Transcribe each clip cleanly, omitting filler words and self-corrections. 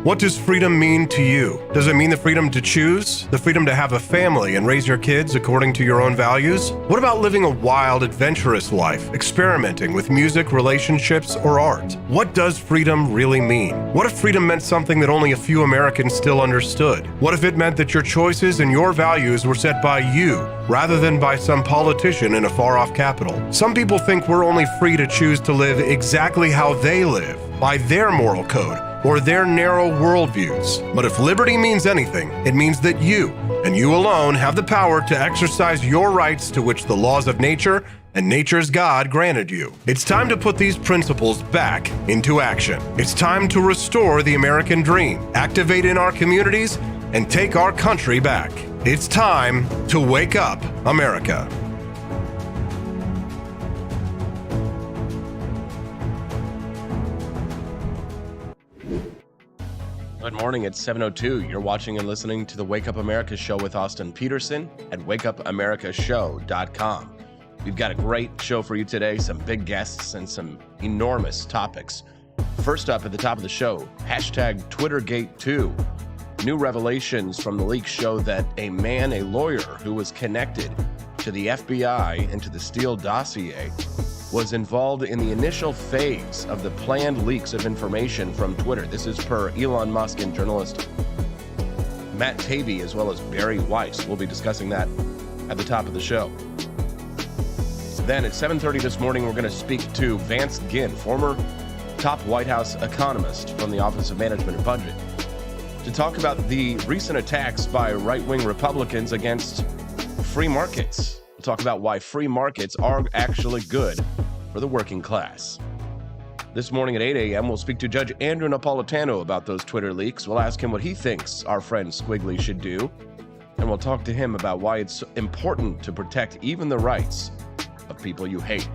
What does freedom mean to you? Does it mean the freedom to choose? The freedom to have a family and raise your kids according to your own values? What about living a wild, adventurous life, experimenting with music, relationships, or art? What does freedom really mean? What if freedom meant something that only a few Americans still understood? What if it meant that your choices and your values were set by you, rather than by some politician in a far-off capital? Some people think we're only free to choose to live exactly how they live, by their moral code, or their narrow worldviews. But if liberty means anything, it means that you, and you alone, have the power to exercise your rights to which the laws of nature and nature's God granted you. It's time to put these principles back into action. It's time to restore the American dream, activate in our communities, and take our country back. It's time to wake up, America. Good morning, it's 7:02. You're watching and listening to the Wake Up America show with Austin Petersen at wakeupamericashow.com. We've got a great show for you today, some big guests and some enormous topics. First up at the top of the show, hashtag Twittergate2. New revelations from the leaks show that a lawyer who was connected to the FBI and to the Steele dossier was involved in the initial phase of the planned leaks of information from Twitter. This is per Elon Musk and journalist Matt Taibbi, as well as Barry Weiss. We'll be discussing that at the top of the show. Then at 7:30 this morning, we're going to speak to Vance Ginn, former top White House economist from the Office of Management and Budget, to talk about the recent attacks by right-wing Republicans against free markets. We'll talk about why free markets are actually good for the working class. This morning at 8 a.m., we'll speak to Judge Andrew Napolitano about those Twitter leaks. We'll ask him what he thinks our friend Squiggly should do, and we'll talk to him about why it's important to protect even the rights of people you hate.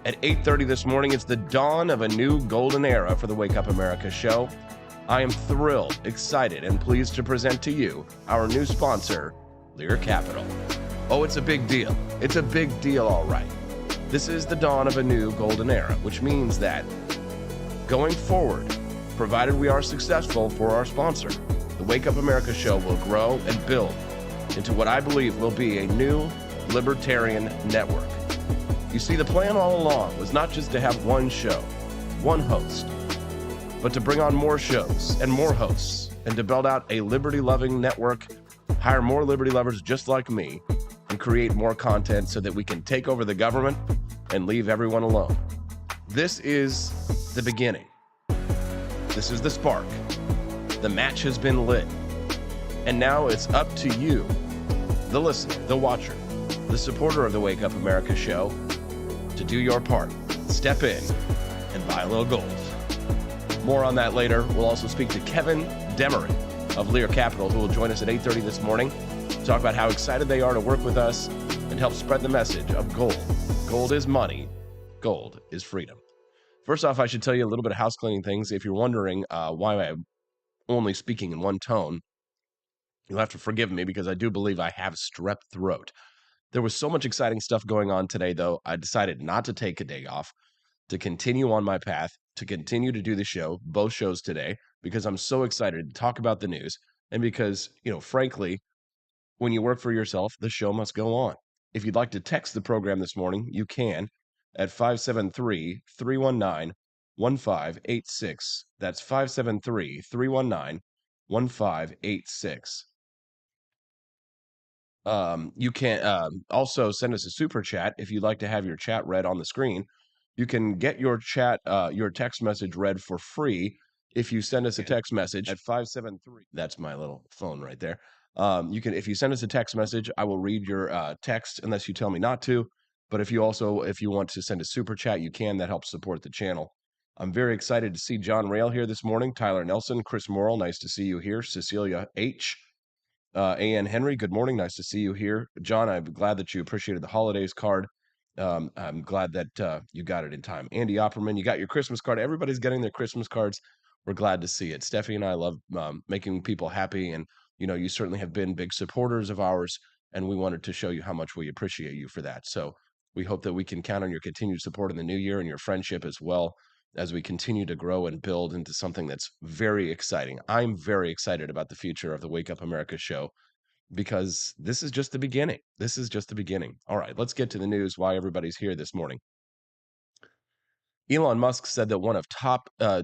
At 8:30 this morning, it's the dawn of a new golden era for the Wake Up America show. I am thrilled, excited, and pleased to present to you our new sponsor, Lear Capital. Oh, it's a big deal. It's a big deal, all right. This is the dawn of a new golden era, which means that going forward, provided we are successful for our sponsor, the Wake Up America show will grow and build into what I believe will be a new libertarian network. You see, the plan all along was not just to have one show, one host, but to bring on more shows and more hosts, and to build out a liberty-loving network, hire more liberty lovers just like me, and create more content so that we can take over the government and leave everyone alone. This is the beginning. This is the spark. The match has been lit. And now it's up to you, the listener, the watcher, the supporter of the Wake Up America show, to do your part. Step in and buy a little gold. More on that later. We'll also speak to Kevin Demery of Lear Capital, who will join us at 8:30 this morning to talk about how excited they are to work with us and help spread the message of gold. Gold is money. Gold is freedom. First off, I should tell you a little bit of house cleaning things. If you're wondering why I'm only speaking in one tone, you'll have to forgive me because I do believe I have strep throat. There was so much exciting stuff going on today, though. I decided not to take a day off, to continue on my path, to continue to do the show, both shows today, because I'm so excited to talk about the news. And because, frankly, when you work for yourself, the show must go on. If you'd like to text the program this morning, you can at 573-319-1586. That's 573-319-1586. You can also send us a super chat if you'd like to have your chat read on the screen. You can get your text message read for free if you send us a text message at 573. That's my little phone right there. If you send us a text message, I will read your text unless you tell me not to. But if you want to send a super chat, you can. That helps support the channel. I'm very excited to see John Rail here this morning. Tyler Nelson, Chris Morrill, nice to see you here. Cecilia H. A.N. Henry, good morning. Nice to see you here. John, I'm glad that you appreciated the holidays card. I'm glad that you got it in time. Andy Opperman, you got your Christmas card. Everybody's getting their Christmas cards. We're glad to see it. Steffi and I love making people happy, and you certainly have been big supporters of ours, and we wanted to show you how much we appreciate you for that. So we hope that we can count on your continued support in the new year and your friendship as well. as we continue to grow and build into something that's very exciting. I'm very excited about the future of the Wake Up America show because this is just the beginning. This is just the beginning. All right, let's get to the news, why everybody's here this morning. Elon Musk said that one of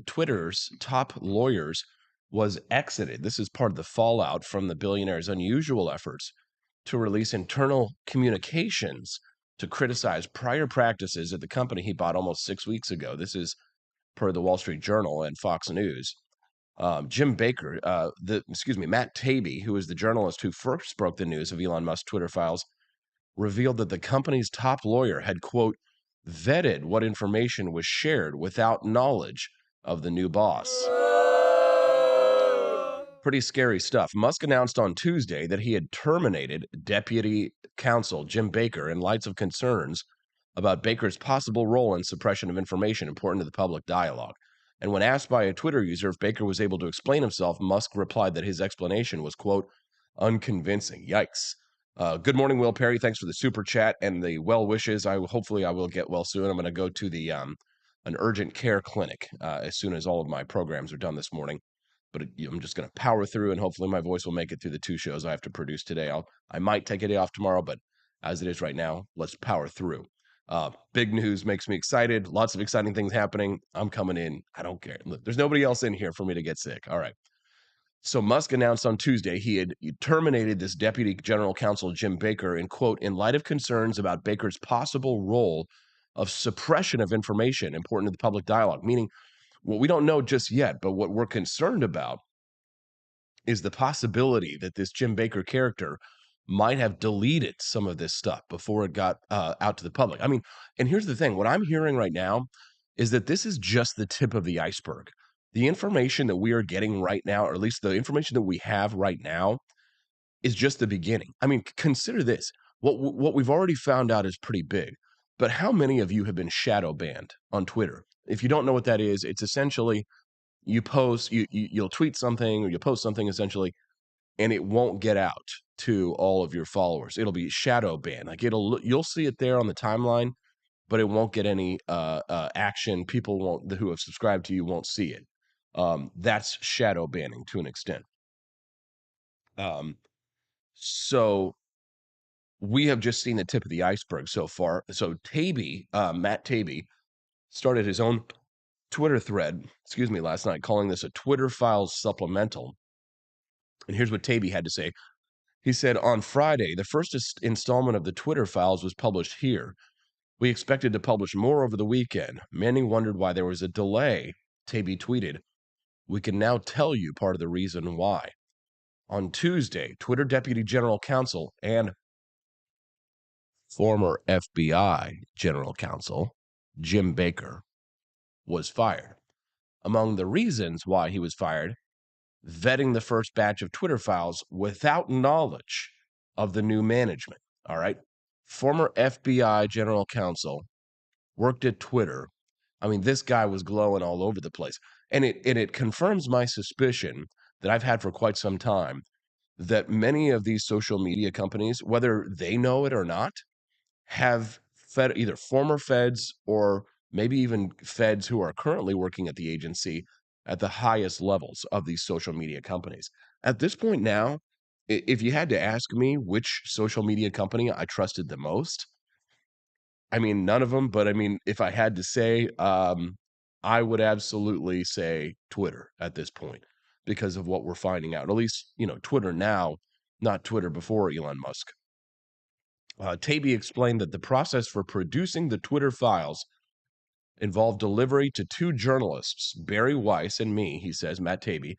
Twitter's top lawyers was exited. This is part of the fallout from the billionaire's unusual efforts to release internal communications to criticize prior practices at the company he bought almost 6 weeks ago. This is per the Wall Street Journal and Fox News. Jim Baker, Matt Taibbi, who is the journalist who first broke the news of Elon Musk's Twitter files, revealed that the company's top lawyer had, quote, vetted what information was shared without knowledge of the new boss. Pretty scary stuff. Musk announced on Tuesday that he had terminated Deputy Counsel Jim Baker in light of concerns about Baker's possible role in suppression of information important to the public dialogue. And when asked by a Twitter user if Baker was able to explain himself, Musk replied that his explanation was, quote, unconvincing. Yikes. Good morning, Will Perry. Thanks for the super chat and the well wishes. Hopefully I will get well soon. I'm going to go to the an urgent care clinic as soon as all of my programs are done this morning. But I'm just going to power through, and hopefully my voice will make it through the 2 shows I have to produce today. I might take a day off tomorrow, but as it is right now, let's power through. Big news makes me excited. Lots of exciting things happening. I'm coming in. I don't care. Look, there's nobody else in here for me to get sick. All right. So Musk announced on Tuesday he had terminated this Deputy General Counsel Jim Baker in, quote, in light of concerns about Baker's possible role of suppression of information important to the public dialogue, meaning what we don't know just yet, but what we're concerned about is the possibility that this Jim Baker character might have deleted some of this stuff before it got out to the public. I mean, and here's the thing. What I'm hearing right now is that this is just the tip of the iceberg. The information that we are getting right now, or at least the information that we have right now, is just the beginning. I mean, consider this. What we've already found out is pretty big. But how many of you have been shadow banned on Twitter? If you don't know what that is, it's essentially you'll tweet something or you'll post something essentially, and it won't get out to all of your followers. It'll be shadow banned. Like you'll see it there on the timeline, but it won't get any action. People who have subscribed to you won't see it. That's shadow banning to an extent. So we have just seen the tip of the iceberg so far. So Matt Taibbi, started his own Twitter thread, last night, calling this a Twitter Files supplemental. And here's what Taibbi had to say. He said, on Friday, the first installment of the Twitter Files was published here. We expected to publish more over the weekend. Many wondered why there was a delay. Taibbi tweeted, we can now tell you part of the reason why. On Tuesday, Twitter Deputy General Counsel and former FBI General Counsel Jim Baker was fired. Among the reasons why he was fired, vetting the first batch of Twitter files without knowledge of the new management. All right. Former FBI General Counsel worked at Twitter. I mean, this guy was glowing all over the place. And it confirms my suspicion that I've had for quite some time that many of these social media companies, whether they know it or not, have either former feds or maybe even feds who are currently working at the agency at the highest levels of these social media companies. At this point now, if you had to ask me which social media company I trusted the most, I mean, none of them, but I mean, if I had to say, I would absolutely say Twitter at this point because of what we're finding out. At least, Twitter now, not Twitter before Elon Musk. Taibbi explained that the process for producing the Twitter files involved delivery to 2 journalists, Barry Weiss and me, he says, Matt Taibbi,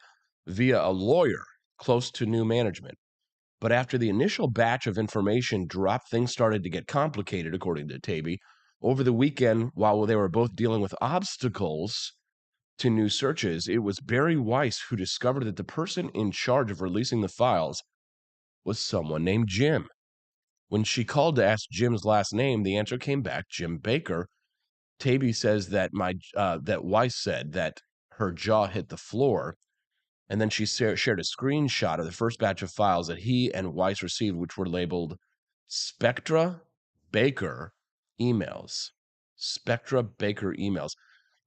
via a lawyer close to new management. But after the initial batch of information dropped, things started to get complicated, according to Taibbi. Over the weekend, while they were both dealing with obstacles to new searches, it was Barry Weiss who discovered that the person in charge of releasing the files was someone named Jim. When she called to ask Jim's last name, the answer came back, Jim Baker. Taibbi says that that Weiss said that her jaw hit the floor, and then she shared a screenshot of the first batch of files that he and Weiss received, which were labeled Spectra Baker emails. Spectra Baker emails.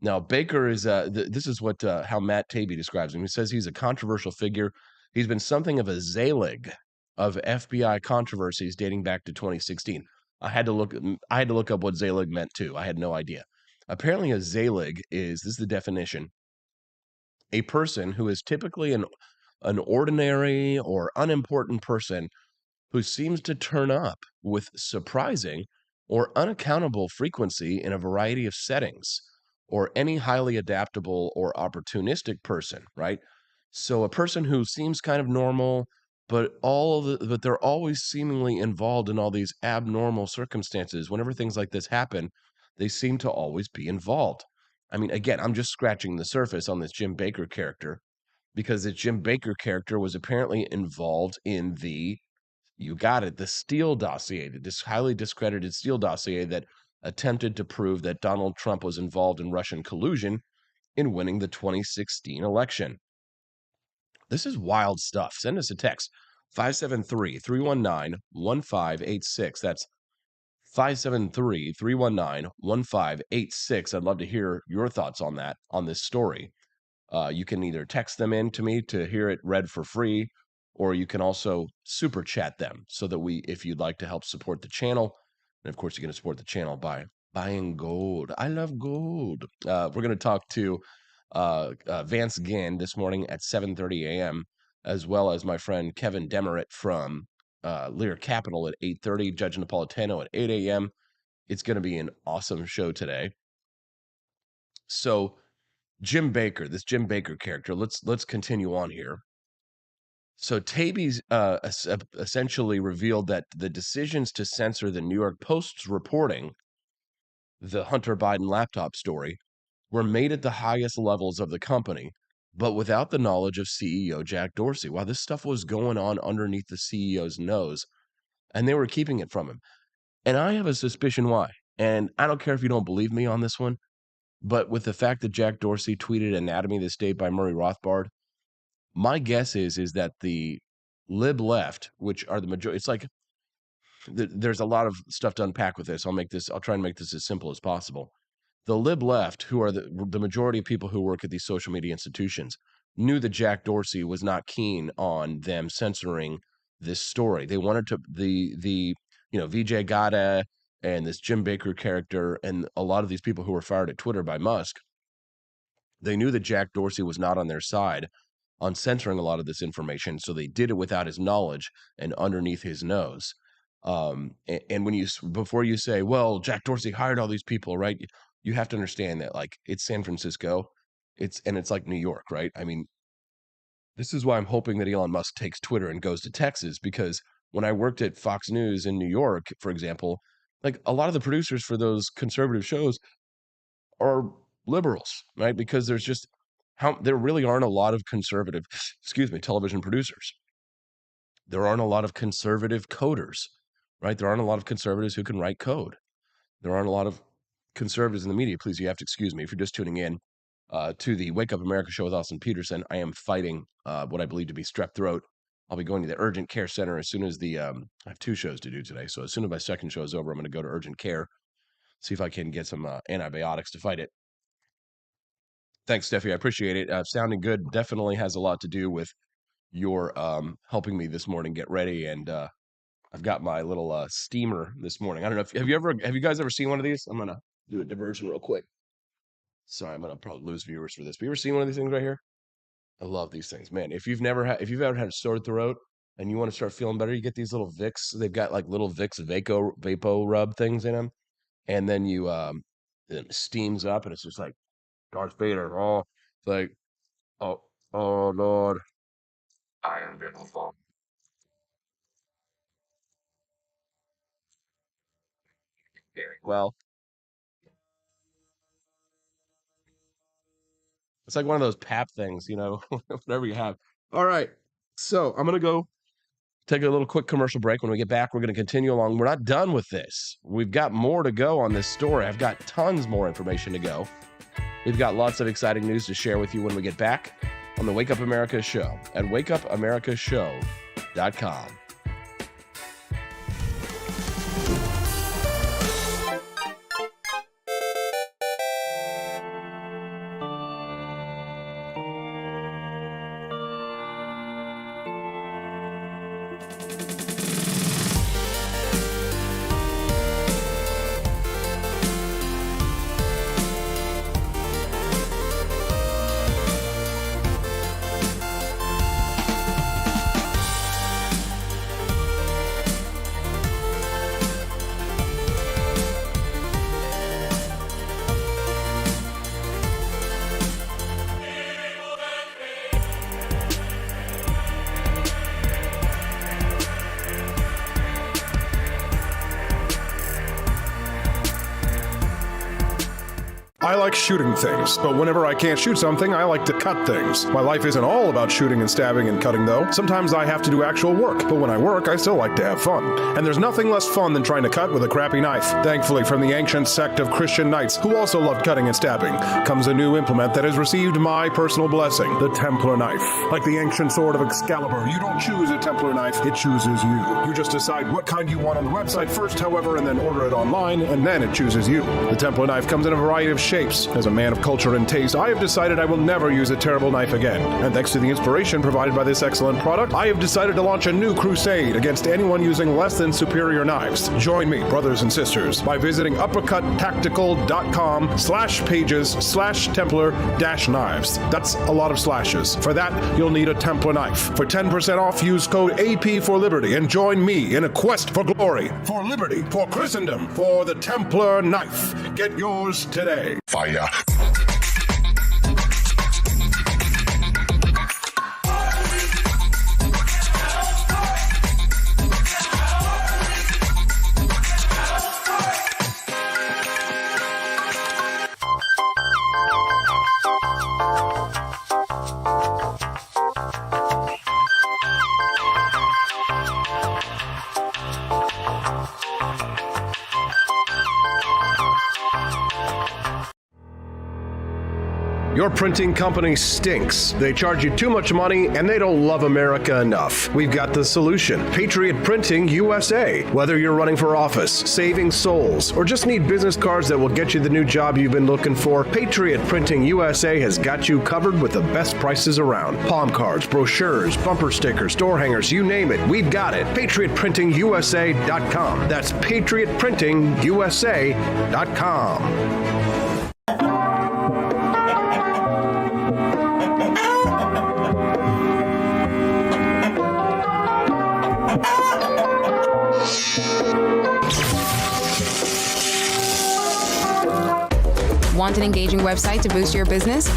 Now, Baker is this is what how Matt Taibbi describes him. He says he's a controversial figure. He's been something of a Zelig of FBI controversies dating back to 2016. I had to look up what Zelig meant too. I had no idea. Apparently, a Zelig is, this is the definition, a person who is typically an ordinary or unimportant person who seems to turn up with surprising or unaccountable frequency in a variety of settings, or any highly adaptable or opportunistic person, right? So a person who seems kind of normal, but they're always seemingly involved in all these abnormal circumstances. Whenever things like this happen, they seem to always be involved. I mean, again, I'm just scratching the surface on this Jim Baker character, because the Jim Baker character was apparently involved in you got it, the Steele dossier, this highly discredited Steele dossier that attempted to prove that Donald Trump was involved in Russian collusion in winning the 2016 election. This is wild stuff. Send us a text, 573-319-1586. That's 573-319-1586. I'd love to hear your thoughts on that, on this story. You can either text them in to me to hear it read for free, or you can also super chat them so that if you'd like to help support the channel, and of course you're going to support the channel by buying gold. I love gold. We're going to talk to Vance Ginn this morning at 7:30 a.m., as well as my friend Kevin Demerit from Lear Capital at 8:30, Judge Napolitano at 8 a.m. It's going to be an awesome show today. So Jim Baker, this Jim Baker character, let's continue on here. So Taibbi's essentially revealed that the decisions to censor the New York Post's reporting the Hunter Biden laptop story were made at the highest levels of the company, but without the knowledge of CEO Jack Dorsey. While this stuff was going on underneath the CEO's nose, and they were keeping it from him. And I have a suspicion why. And I don't care if you don't believe me on this one, but with the fact that Jack Dorsey tweeted Anatomy of the State by Murray Rothbard, my guess is that the lib left, which are the majority, it's like there's a lot of stuff to unpack with this. I'll try and make this as simple as possible. The lib left, who are the majority of people who work at these social media institutions, knew that Jack Dorsey was not keen on them censoring this story. They wanted to Vijay Gadde and this Jim Baker character and a lot of these people who were fired at Twitter by Musk. They knew that Jack Dorsey was not on their side on censoring a lot of this information, so they did it without his knowledge and underneath his nose. And before you say, well, Jack Dorsey hired all these people, right? You have to understand that, like, it's San Francisco, it's like New York, right? I mean, this is why I'm hoping that Elon Musk takes Twitter and goes to Texas, because when I worked at Fox News in New York, for example, like a lot of the producers for those conservative shows are liberals, right? Because there really aren't a lot of conservative, television producers. There aren't a lot of conservative coders, right? There aren't a lot of conservatives who can write code. There aren't a lot of conservatives in the media. Please, you have to excuse me if you're just tuning in to the Wake Up America show with Austin Petersen. I am fighting what I believe to be strep throat. I'll be going to the urgent care center as soon as I have 2 shows to do today. So as soon as my second show is over, I'm going to go to urgent care, see if I can get some antibiotics to fight it. Thanks, Steffi. I appreciate it. Sounding good definitely has a lot to do with your helping me this morning get ready. And I've got my little steamer this morning. I don't know if have you guys ever seen one of these? I'm gonna do a diversion real quick. Sorry, I'm gonna probably lose viewers for this. But you ever seen one of these things right here? I love these things, man. If you've ever had a sore throat and you want to start feeling better, you get these little Vicks. They've got like little Vicks Vapo rub things in them, and then it steams up, and it's just like Darth Vader. Oh, it's like, oh, oh Lord, I am beautiful. Well, it's like one of those pap things, whatever you have. All right. So I'm going to go take a little quick commercial break. When we get back, we're going to continue along. We're not done with this. We've got more to go on this story. I've got tons more information to go. We've got lots of exciting news to share with you when we get back on the Wake Up America show at wakeupAmericaShow.com. I like shooting things, but whenever I can't shoot something, I like to cut things. My life isn't all about shooting and stabbing and cutting, though. Sometimes I have to do actual work, but when I work, I still like to have fun. And there's nothing less fun than trying to cut with a crappy knife. Thankfully, from the ancient sect of Christian knights, who also loved cutting and stabbing, comes a new implement that has received my personal blessing, the Templar knife. Like the ancient sword of Excalibur, you don't choose a Templar knife, it chooses you. You just decide what kind you want on the website first, however, and then order it online, and then it chooses you. The Templar knife comes in a variety of shapes. As a man of culture and taste, I have decided I will never use a terrible knife again. And thanks to the inspiration provided by this excellent product, I have decided to launch a new crusade against anyone using less than superior knives. Join me, brothers and sisters, by visiting uppercuttactical.com/pages/Templar-knives. That's a lot of slashes. For that, you'll need a Templar knife. For 10% off, use code AP for Liberty and join me in a quest for glory, for liberty, for Christendom, for the Templar knife. Get yours today. Fire. Your printing company stinks. They charge you too much money and they don't love America enough. We've got the solution. Patriot Printing USA. Whether you're running for office, saving souls, or just need business cards that will get you the new job you've been looking for, Patriot Printing USA has got you covered with the best prices around. Palm cards, brochures, bumper stickers, door hangers, you name it, we've got it. PatriotPrintingUSA.com. That's PatriotPrintingUSA.com. Want an engaging website to boost your business?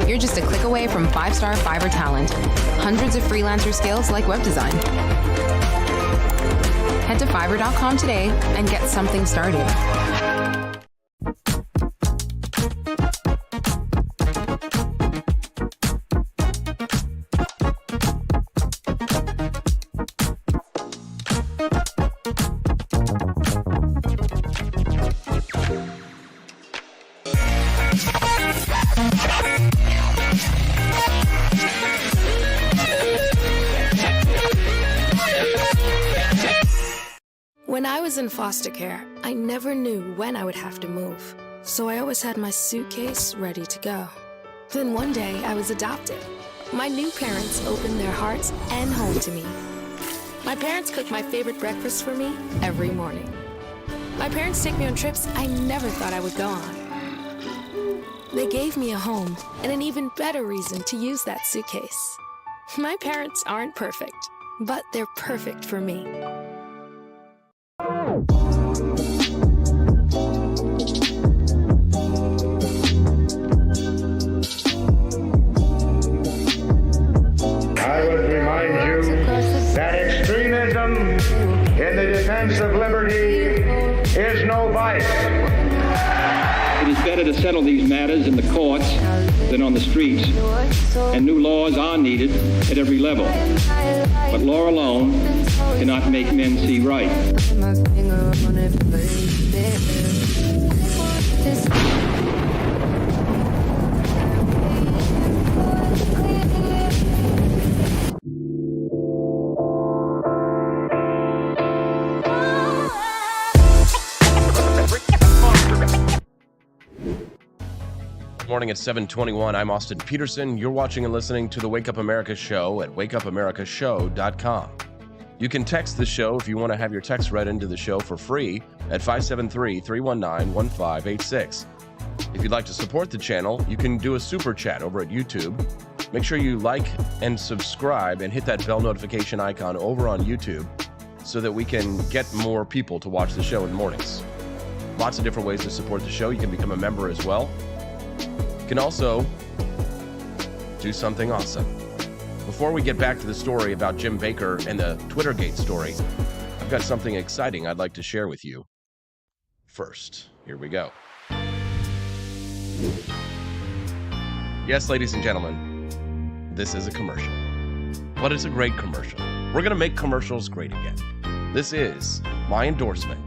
You're just a click away from 5-star Fiverr talent. Hundreds of freelancer skills like web design. Head to Fiverr.com today and get something started. When I was in foster care, I never knew when I would have to move, so I always had my suitcase ready to go. Then one day, I was adopted. My new parents opened their hearts and home to me. My parents cook my favorite breakfast for me every morning. My parents take me on trips I never thought I would go on. They gave me a home and an even better reason to use that suitcase. My parents aren't perfect, but they're perfect for me. I would remind you that extremism in the defense of liberty is no vice. It is better to settle these matters in the courts than on the streets, and new laws are needed at every level. But law alone cannot make men see right. Morning at 7:21. I'm Austin Petersen. You're watching and listening to the Wake Up America show at wakeupAmericaShow.com. You can text the show if you want to have your text read into the show for free at 573-319-1586. If you'd like to support the channel, you can do a super chat over at YouTube. Make sure you like and subscribe and hit that bell notification icon over on YouTube so that we can get more people to watch the show in the mornings. Lots of different ways to support the show. You can become a member as well. You can also do something awesome. Before we get back to the story about Jim Baker and the Twittergate story, I've got something exciting I'd like to share with you. First, here we go. Yes, ladies and gentlemen, this is a commercial. But it's a great commercial. We're going to make commercials great again. This is my endorsement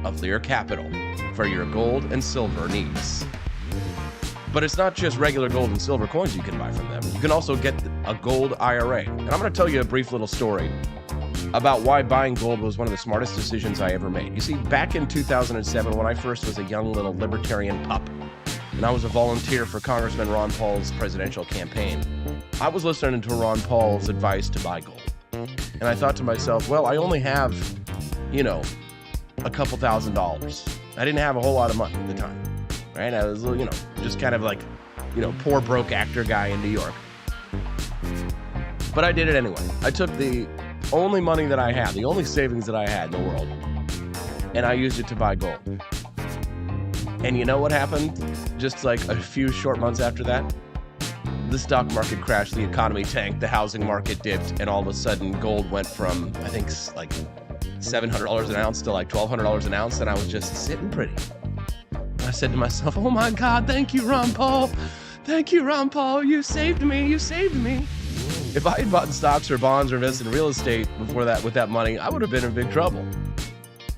of Lear Capital for your gold and silver needs. But it's not just regular gold and silver coins you can buy from them. You can also get a gold IRA. And I'm going to tell you a brief little story about why buying gold was one of the smartest decisions I ever made. You see, back in 2007, when I first was a young little libertarian pup, and I was a volunteer for Congressman Ron Paul's presidential campaign, I was listening to Ron Paul's advice to buy gold. And I thought to myself, well, I only have, a couple $1,000s. I didn't have a whole lot of money at the time, right? I was, just kind of like, poor broke actor guy in New York. But I did it anyway. I took the only money that I had, the only savings that I had in the world, and I used it to buy gold. And you know what happened? Just like a few short months after that, the stock market crashed, the economy tanked, the housing market dipped, and all of a sudden gold went from, I think, like $700 an ounce to like $1,200 an ounce, and I was just sitting pretty. I said to myself, oh my God, thank you, Ron Paul. Thank you, Ron Paul. You saved me. You saved me. If I had bought stocks or bonds or invested in real estate before that with that money, I would have been in big trouble.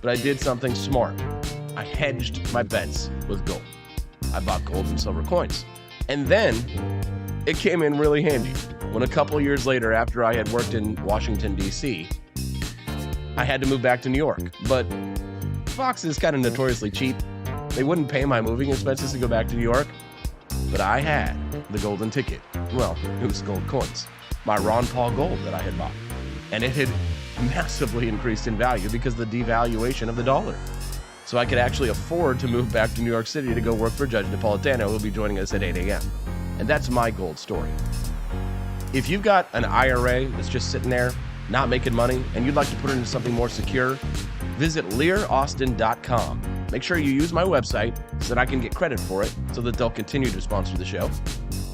But I did something smart. I hedged my bets with gold. I bought gold and silver coins. And then it came in really handy when a couple years later, after I had worked in Washington, D.C., I had to move back to New York. But Fox is kind of notoriously cheap. They wouldn't pay my moving expenses to go back to New York. But I had the golden ticket. Well, it was gold coins. My Ron Paul gold that I had bought. And it had massively increased in value because of the devaluation of the dollar. So I could actually afford to move back to New York City to go work for Judge Napolitano, who will be joining us at 8 a.m. And that's my gold story. If you've got an IRA that's just sitting there, not making money, and you'd like to put it into something more secure, visit learaustin.com. Make sure you use my website so that I can get credit for it, so that they'll continue to sponsor the show.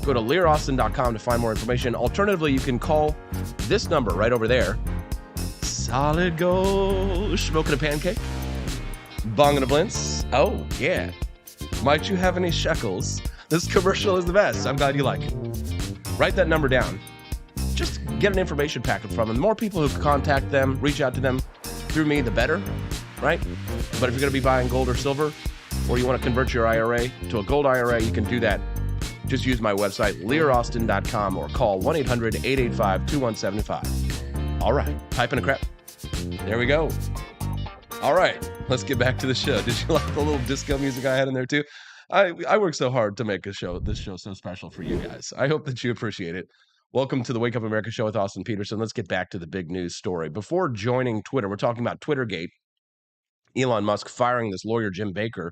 Go to learaustin.com to find more information. Alternatively, you can call this number right over there. Solid gold. Smoking a pancake? Bonging a blintz? Oh, yeah. Might you have any shekels? This commercial is the best. I'm glad you like it. Write that number down. Just get an information packet from them. The more people who contact them, reach out to them through me, the better, right? But if you're going to be buying gold or silver, or you want to convert your IRA to a gold IRA, you can do that. Just use my website, learaustin.com, or call 1-800-885-2175. All right, piping a crap. There we go. All right, let's get back to the show. Did you like the little disco music I had in there too? I worked so hard to make this show so special for you guys. I hope that you appreciate it. Welcome to the Wake Up America show with Austin Petersen. Let's get back to the big news story. Before joining Twitter, we're talking about Twittergate. Elon Musk firing this lawyer, Jim Baker,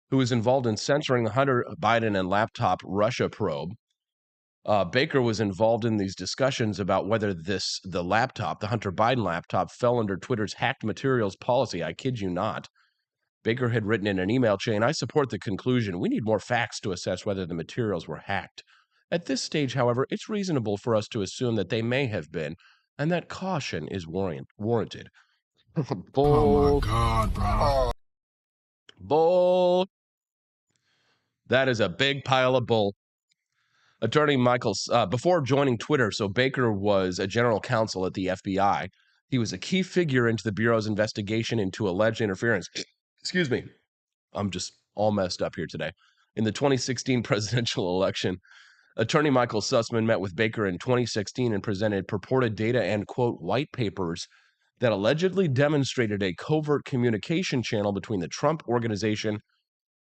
who was involved in censoring the Hunter Biden and laptop Russia probe. Baker was involved in these discussions about whether the laptop, the Hunter Biden laptop, fell under Twitter's hacked materials policy. I kid you not. Baker had written in an email chain, I support the conclusion. We need more facts to assess whether the materials were hacked. At this stage, however, it's reasonable for us to assume that they may have been, and that caution is warranted. Bull. Oh my God, bro. Bull. That is a big pile of bull. Attorney Michael, before joining Twitter, so Baker was a general counsel at the FBI. He was a key figure into the Bureau's investigation into alleged interference. Excuse me. I'm just all messed up here today. In the 2016 presidential election, Attorney Michael Sussman met with Baker in 2016 and presented purported data and, quote, white papers that allegedly demonstrated a covert communication channel between the Trump organization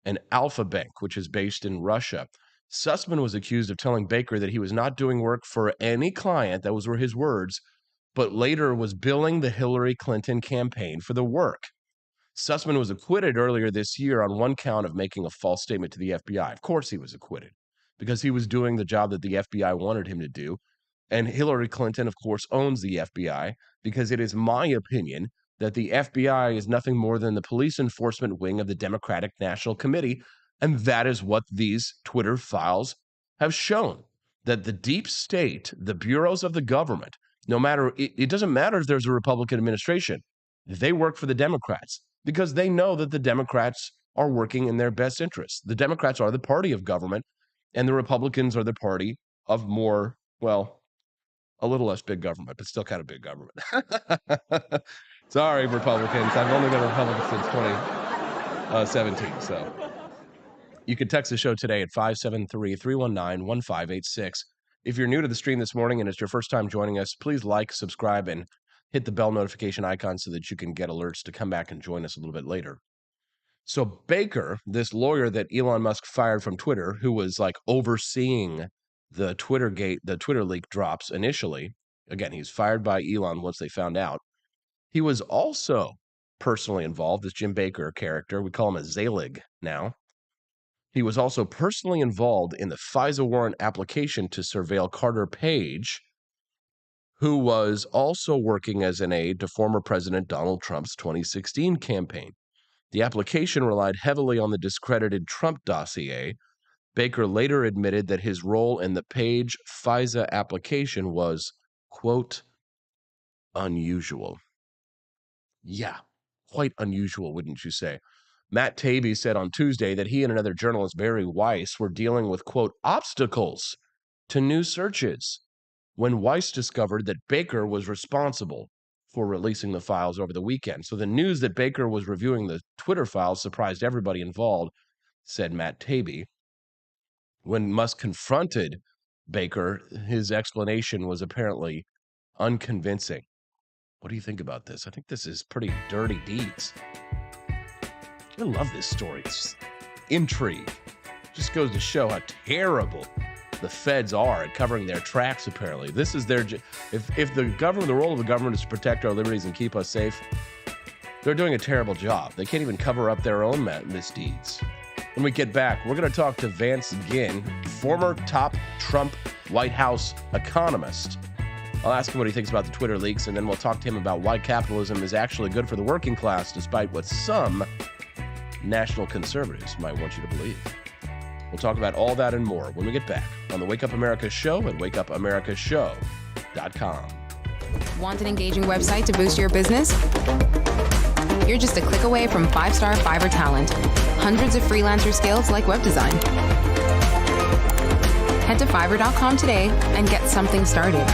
and Alpha Bank, which is based in Russia. Sussman was accused of telling Baker that he was not doing work for any client, those were his words, but later was billing the Hillary Clinton campaign for the work. Sussman was acquitted earlier this year on one count of making a false statement to the FBI. Of course he was acquitted, because he was doing the job that the FBI wanted him to do. And Hillary Clinton, of course, owns the FBI, because it is my opinion that the FBI is nothing more than the police enforcement wing of the Democratic National Committee. And that is what these Twitter files have shown, that the deep state, the bureaus of the government, no matter, it doesn't matter if there's a Republican administration, they work for the Democrats because they know that the Democrats are working in their best interests. The Democrats are the party of government, and the Republicans are the party of more, well, a little less big government, but still kind of big government. Sorry, Republicans. I've only been a Republican since 2017. So you can text the show today at 573-319-1586. If you're new to the stream this morning and it's your first time joining us, please like, subscribe, and hit the bell notification icon so that you can get alerts to come back and join us a little bit later. So Baker, this lawyer that Elon Musk fired from Twitter, who was like overseeing the Twitter leak drops initially. Again, he's fired by Elon once they found out. He was also personally involved, this Jim Baker character. We call him a Zalig now. He was also personally involved in the FISA warrant application to surveil Carter Page, who was also working as an aide to former President Donald Trump's 2016 campaign. The application relied heavily on the discredited Trump dossier. Baker later admitted that his role in the Page FISA application was, quote, unusual. Yeah, quite unusual, wouldn't you say? Matt Taibbi said on Tuesday that he and another journalist, Barry Weiss, were dealing with, quote, obstacles to new searches when Weiss discovered that Baker was responsible for releasing the files over the weekend. So the news that Baker was reviewing the Twitter files surprised everybody involved, said Matt Taibbi. When Musk confronted Baker, his explanation was apparently unconvincing. What do you think about this? I think this is pretty dirty deeds. I love this story. It's intrigue. Just goes to show how terrible the feds are at covering their tracks, apparently. This is their... If the government, the role of the government is to protect our liberties and keep us safe, they're doing a terrible job. They can't even cover up their own misdeeds. When we get back, we're going to talk to Vance Ginn, former top Trump White House economist. I'll ask him what he thinks about the Twitter leaks, and then we'll talk to him about why capitalism is actually good for the working class, despite what some national conservatives might want you to believe. We'll talk about all that and more when we get back on the Wake Up America Show at wakeupAmericaShow.com. Want an engaging website to boost your business? You're just a click away from 5-star Fiverr talent. Hundreds of freelancer skills like web design. Head to Fiverr.com today and get something started.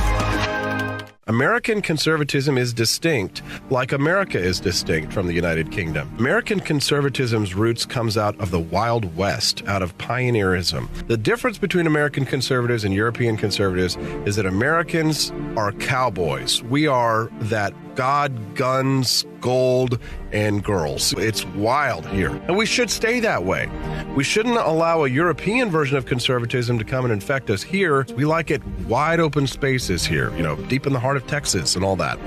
American conservatism is distinct, like America is distinct from the United Kingdom. American conservatism's roots comes out of the Wild West, out of pioneerism. The difference between American conservatives and European conservatives is that Americans are cowboys. We are that God, guns, gold, and girls. It's wild here. And we should stay that way. We shouldn't allow a European version of conservatism to come and infect us here. We like it wide open spaces here, deep in the heart of Texas and all that.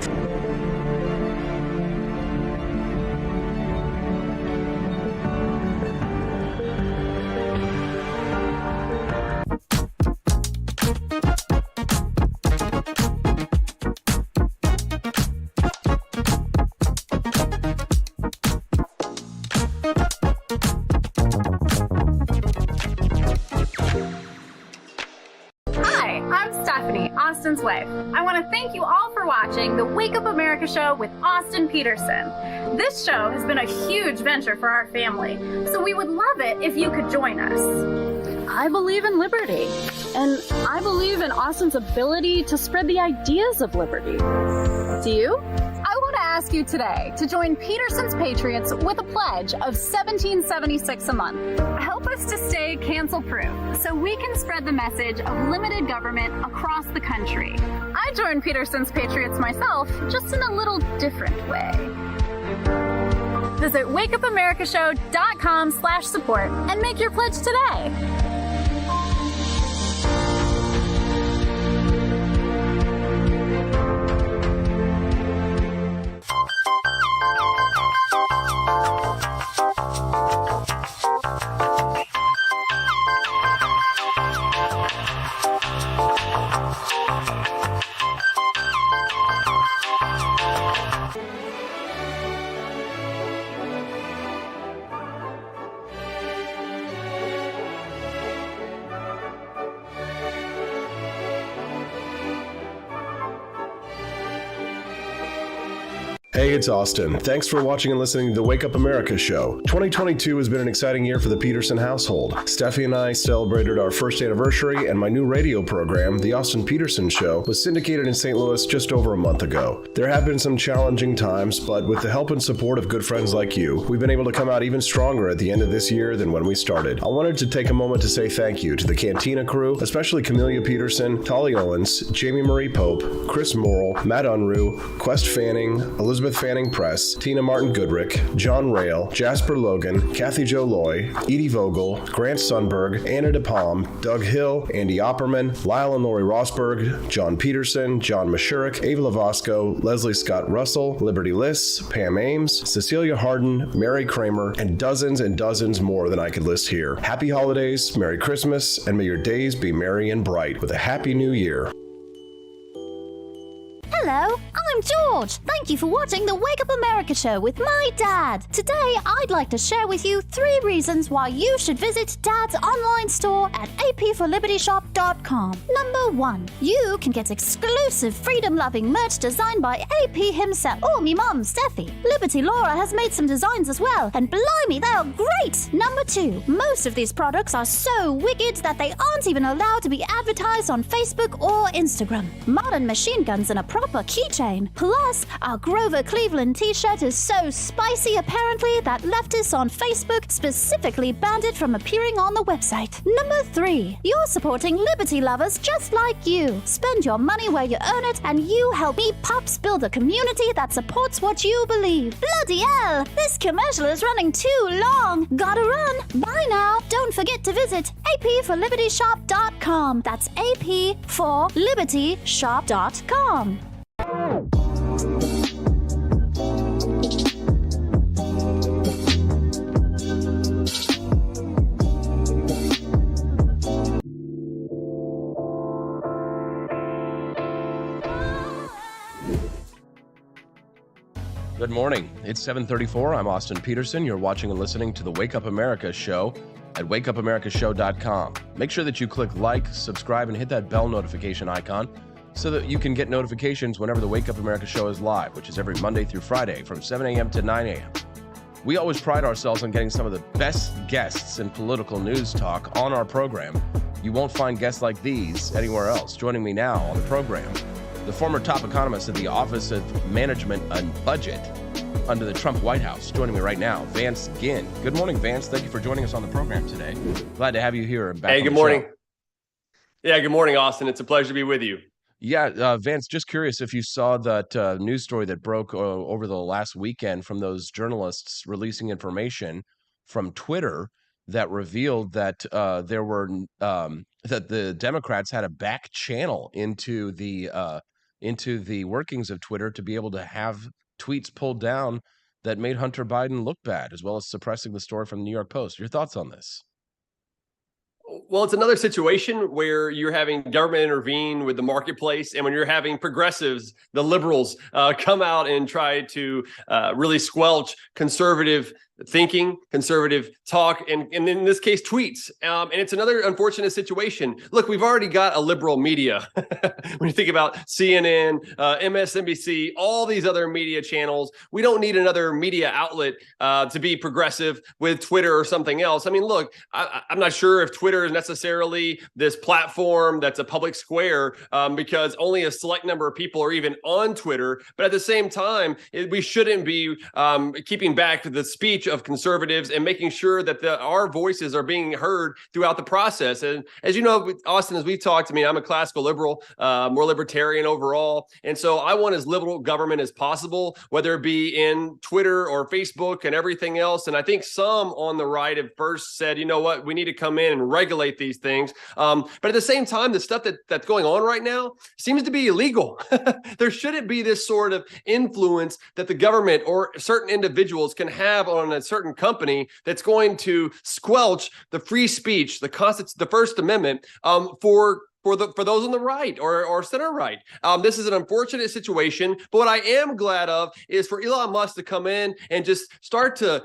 Austin's wife. I want to thank you all for watching the Wake Up America Show with Austin Petersen. This show has been a huge venture for our family, so we would love it if you could join us. I believe in liberty, and I believe in Austin's ability to spread the ideas of liberty. Do you? I want to ask you today to join Petersen's Patriots with a pledge of $17.76 a month. Help us to stay cancel-proof so we can spread the message of limited government across the country. I joined Petersen's Patriots myself, just in a little different way. Visit wakeupAmericaShow.com/support and make your pledge today. Hey, it's Austin. Thanks for watching and listening to the Wake Up America show. 2022 has been an exciting year for the Petersen household. Steffi and I celebrated our first anniversary, and my new radio program, The Austin Petersen Show, was syndicated in St. Louis just over a month ago. There have been some challenging times, but with the help and support of good friends like you, we've been able to come out even stronger at the end of this year than when we started. I wanted to take a moment to say thank you to the Cantina crew, especially Camelia Petersen, Tolly Owens, Jamie Marie Pope, Chris Morrill, Matt Unruh, Quest Fanning, Elizabeth Fanning Press, Tina Martin Goodrick, John Rail, Jasper Logan, Kathy Jo Loy, Edie Vogel, Grant Sundberg, Anna DePalm, Doug Hill, Andy Opperman, Lyle and Lori Rosberg, John Petersen, John Mashurik, Ava Lavasco, Leslie Scott Russell, Liberty Liss, Pam Ames, Cecilia Harden, Mary Kramer, and dozens more than I could list here. Happy holidays, Merry Christmas, and may your days be merry and bright with a Happy New Year. Hello, I'm George. Thank you for watching the Wake Up America show with my dad. Today, I'd like to share with you 3 reasons why you should visit Dad's online store at apforlibertyshop.com. Number 1, you can get exclusive freedom-loving merch designed by AP himself or me mum, Steffi. Liberty Laura has made some designs as well, and blimey, they are great. Number 2, most of these products are so wicked that they aren't even allowed to be advertised on Facebook or Instagram. Modern machine guns and a proper keychain. Plus, our Grover Cleveland t-shirt is so spicy apparently that leftists on Facebook specifically banned it from appearing on the website. Number 3, you're supporting liberty lovers just like you. Spend your money where you earn it, and you help me Pops build a community that supports what you believe. Bloody hell, this commercial is running too long. Gotta run. Bye now. Don't forget to visit apforlibertyshop.com. That's apforlibertyshop.com. Good morning. It's 7:34. I'm Austin Petersen. You're watching and listening to the Wake Up America show at wakeupAmericaShow.com. Make sure that you click like, subscribe, and hit that bell notification icon so that you can get notifications whenever the Wake Up America show is live, which is every Monday through Friday from 7 a.m. to 9 a.m. We always pride ourselves on getting some of the best guests in political news talk on our program. You won't find guests like these anywhere else. Joining me now on the program, the former top economist at the Office of Management and Budget under the Trump White House. Joining me right now, Vance Ginn. Good morning, Vance. Thank you for joining us on the program today. Glad to have you here. Hey, good morning. Yeah, good morning, Austin. It's a pleasure to be with you. Yeah, Vance, just curious if you saw that news story that broke over the last weekend from those journalists releasing information from Twitter that revealed that there were that the Democrats had a back channel into the workings of Twitter to be able to have tweets pulled down that made Hunter Biden look bad, as well as suppressing the story from the New York Post. Your thoughts on this? Well, it's another situation where you're having government intervene with the marketplace, and when you're having progressives, the liberals, come out and try to really squelch conservative thinking, conservative talk, and in this case, tweets. And it's another unfortunate situation. Look, we've already got a liberal media. When you think about CNN, MSNBC, all these other media channels, we don't need another media outlet to be progressive with Twitter or something else. I mean, look, I'm not sure if Twitter is necessarily this platform that's a public square because only a select number of people are even on Twitter. But at the same time, we shouldn't be keeping back the speech of conservatives and making sure that our voices are being heard throughout the process. And as you know, Austin, as we've talked, I mean, I'm a classical liberal, more libertarian overall. And so I want as liberal government as possible, whether it be in Twitter or Facebook and everything else. And I think some on the right have first said, you know what, we need to come in and regulate these things. But at the same time, the stuff that's going on right now seems to be illegal. There shouldn't be this sort of influence that the government or certain individuals can have on a certain company that's going to squelch the free speech, the First Amendment, for those on the right or center right. This is an unfortunate situation, but what I am glad of is for Elon Musk to come in and just start to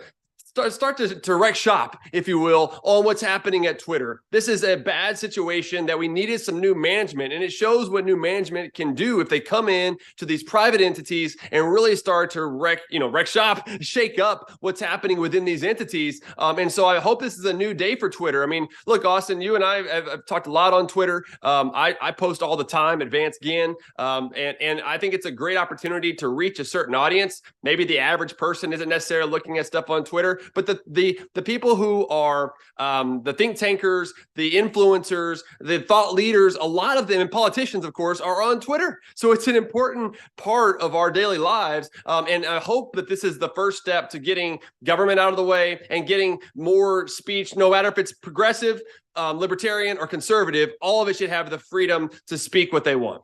start to wreck shop, if you will, on what's happening at Twitter. This is a bad situation that we needed some new management, and it shows what new management can do if they come in to these private entities and really start to wreck shop, shake up what's happening within these entities. And so I hope this is a new day for Twitter. I mean, look, Austin, you and I have talked a lot on Twitter. I post all the time at Vance Ginn, and I think it's a great opportunity to reach a certain audience. Maybe the average person isn't necessarily looking at stuff on Twitter, but the people who are the think tankers, the influencers, the thought leaders, a lot of them, and politicians, of course, are on Twitter. So it's an important part of our daily lives. And I hope that this is the first step to getting government out of the way and getting more speech, no matter if it's progressive, libertarian, or conservative. All of it should have the freedom to speak what they want.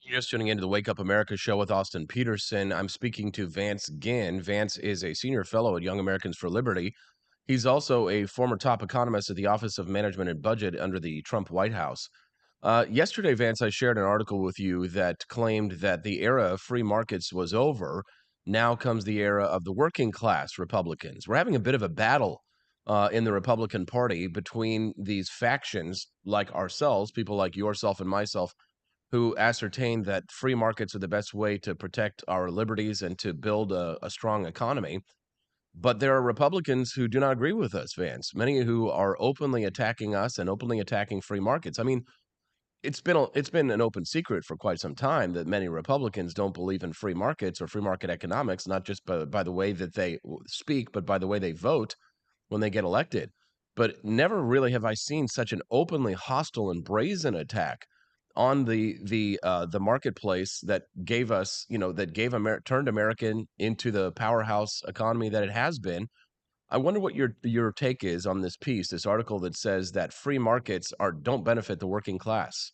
You're just tuning into the Wake Up America show with Austin Petersen. I'm speaking to Vance Ginn. Vance is a senior fellow at Young Americans for Liberty. He's also a former top economist at the Office of Management and Budget under the Trump White House. Yesterday, Vance, I shared an article with you that claimed that the era of free markets was over. Now comes the era of the working class Republicans. We're having a bit of a battle in the Republican Party between these factions like ourselves, people like yourself and myself, who ascertain that free markets are the best way to protect our liberties and to build a strong economy. But there are Republicans who do not agree with us, Vance, many who are openly attacking us and openly attacking free markets. I mean, it's been an open secret for quite some time that many Republicans don't believe in free markets or free market economics, not just by the way that they speak, but by the way they vote when they get elected. But never really have I seen such an openly hostile and brazen attack on the marketplace that gave us, turned American into the powerhouse economy that it has been. I wonder what your take is on this piece, this article that says that free markets don't benefit the working class.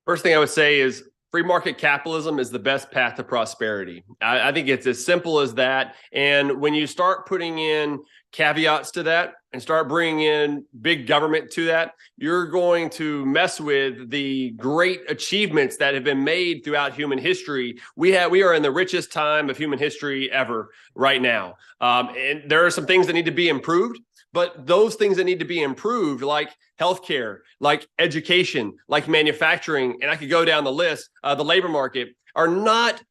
First thing I would say is free market capitalism is the best path to prosperity. I think it's as simple as that. And when you start putting in caveats to that and start bringing in big government to that, you're going to mess with the great achievements that have been made throughout human history. We are in the richest time of human history ever right now. And there are some things that need to be improved. But those things that need to be improved, like healthcare, like education, like manufacturing, and I could go down the list, the labor market, are not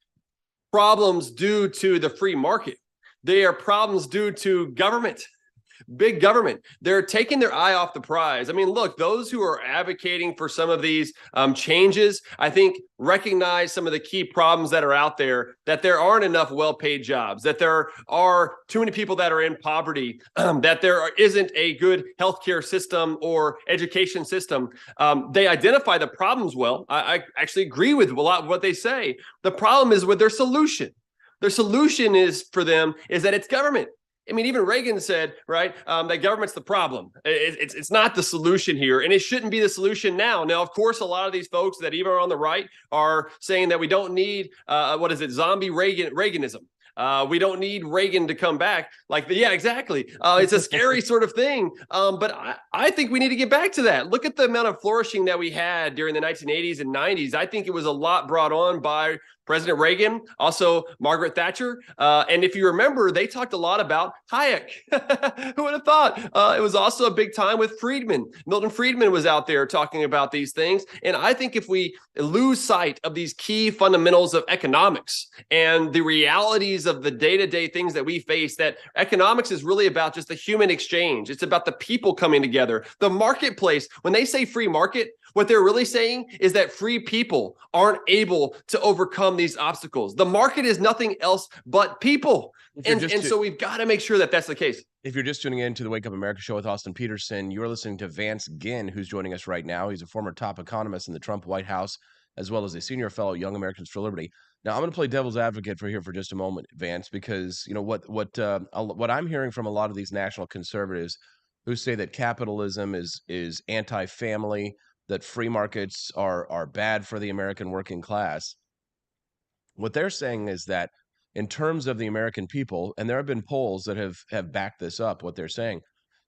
problems due to the free market. They are problems due to government. Big government. They're taking their eye off the prize. I mean, look, those who are advocating for some of these changes, I think, recognize some of the key problems that are out there, that there aren't enough well-paid jobs, that there are too many people that are in poverty, that there isn't a good healthcare system or education system. They identify the problems well. I actually agree with a lot of what they say. The problem is with their solution. Their solution is that it's government. I mean, even Reagan said, right, that government's the problem. It's not the solution here, and it shouldn't be the solution now. Now, of course, a lot of these folks that even are on the right are saying that we don't need, zombie Reaganism. We don't need Reagan to come back. Yeah, exactly. It's a scary sort of thing. But I think we need to get back to that. Look at the amount of flourishing that we had during the 1980s and 90s. I think it was a lot brought on by President Reagan, also Margaret Thatcher. And if you remember, they talked a lot about Hayek. Who would have thought? It was also a big time with Friedman. Milton Friedman was out there talking about these things. And I think if we lose sight of these key fundamentals of economics and the realities of the day-to-day things that we face, that economics is really about just the human exchange. It's about the people coming together. The marketplace, when they say free market, what they're really saying is that free people aren't able to overcome these obstacles. The market is nothing else but people. So we've got to make sure that that's the case. If you're just tuning in to the Wake Up America show with Austin Petersen, you're listening to Vance Ginn, who's joining us right now. He's a former top economist in the Trump White House, as well as a senior fellow at Young Americans for Liberty. Now, I'm going to play devil's advocate for just a moment, Vance, because what I'm hearing from a lot of these national conservatives who say that capitalism is anti-family, that free markets are bad for the American working class. What they're saying is that in terms of the American people, and there have been polls that have backed this up, what they're saying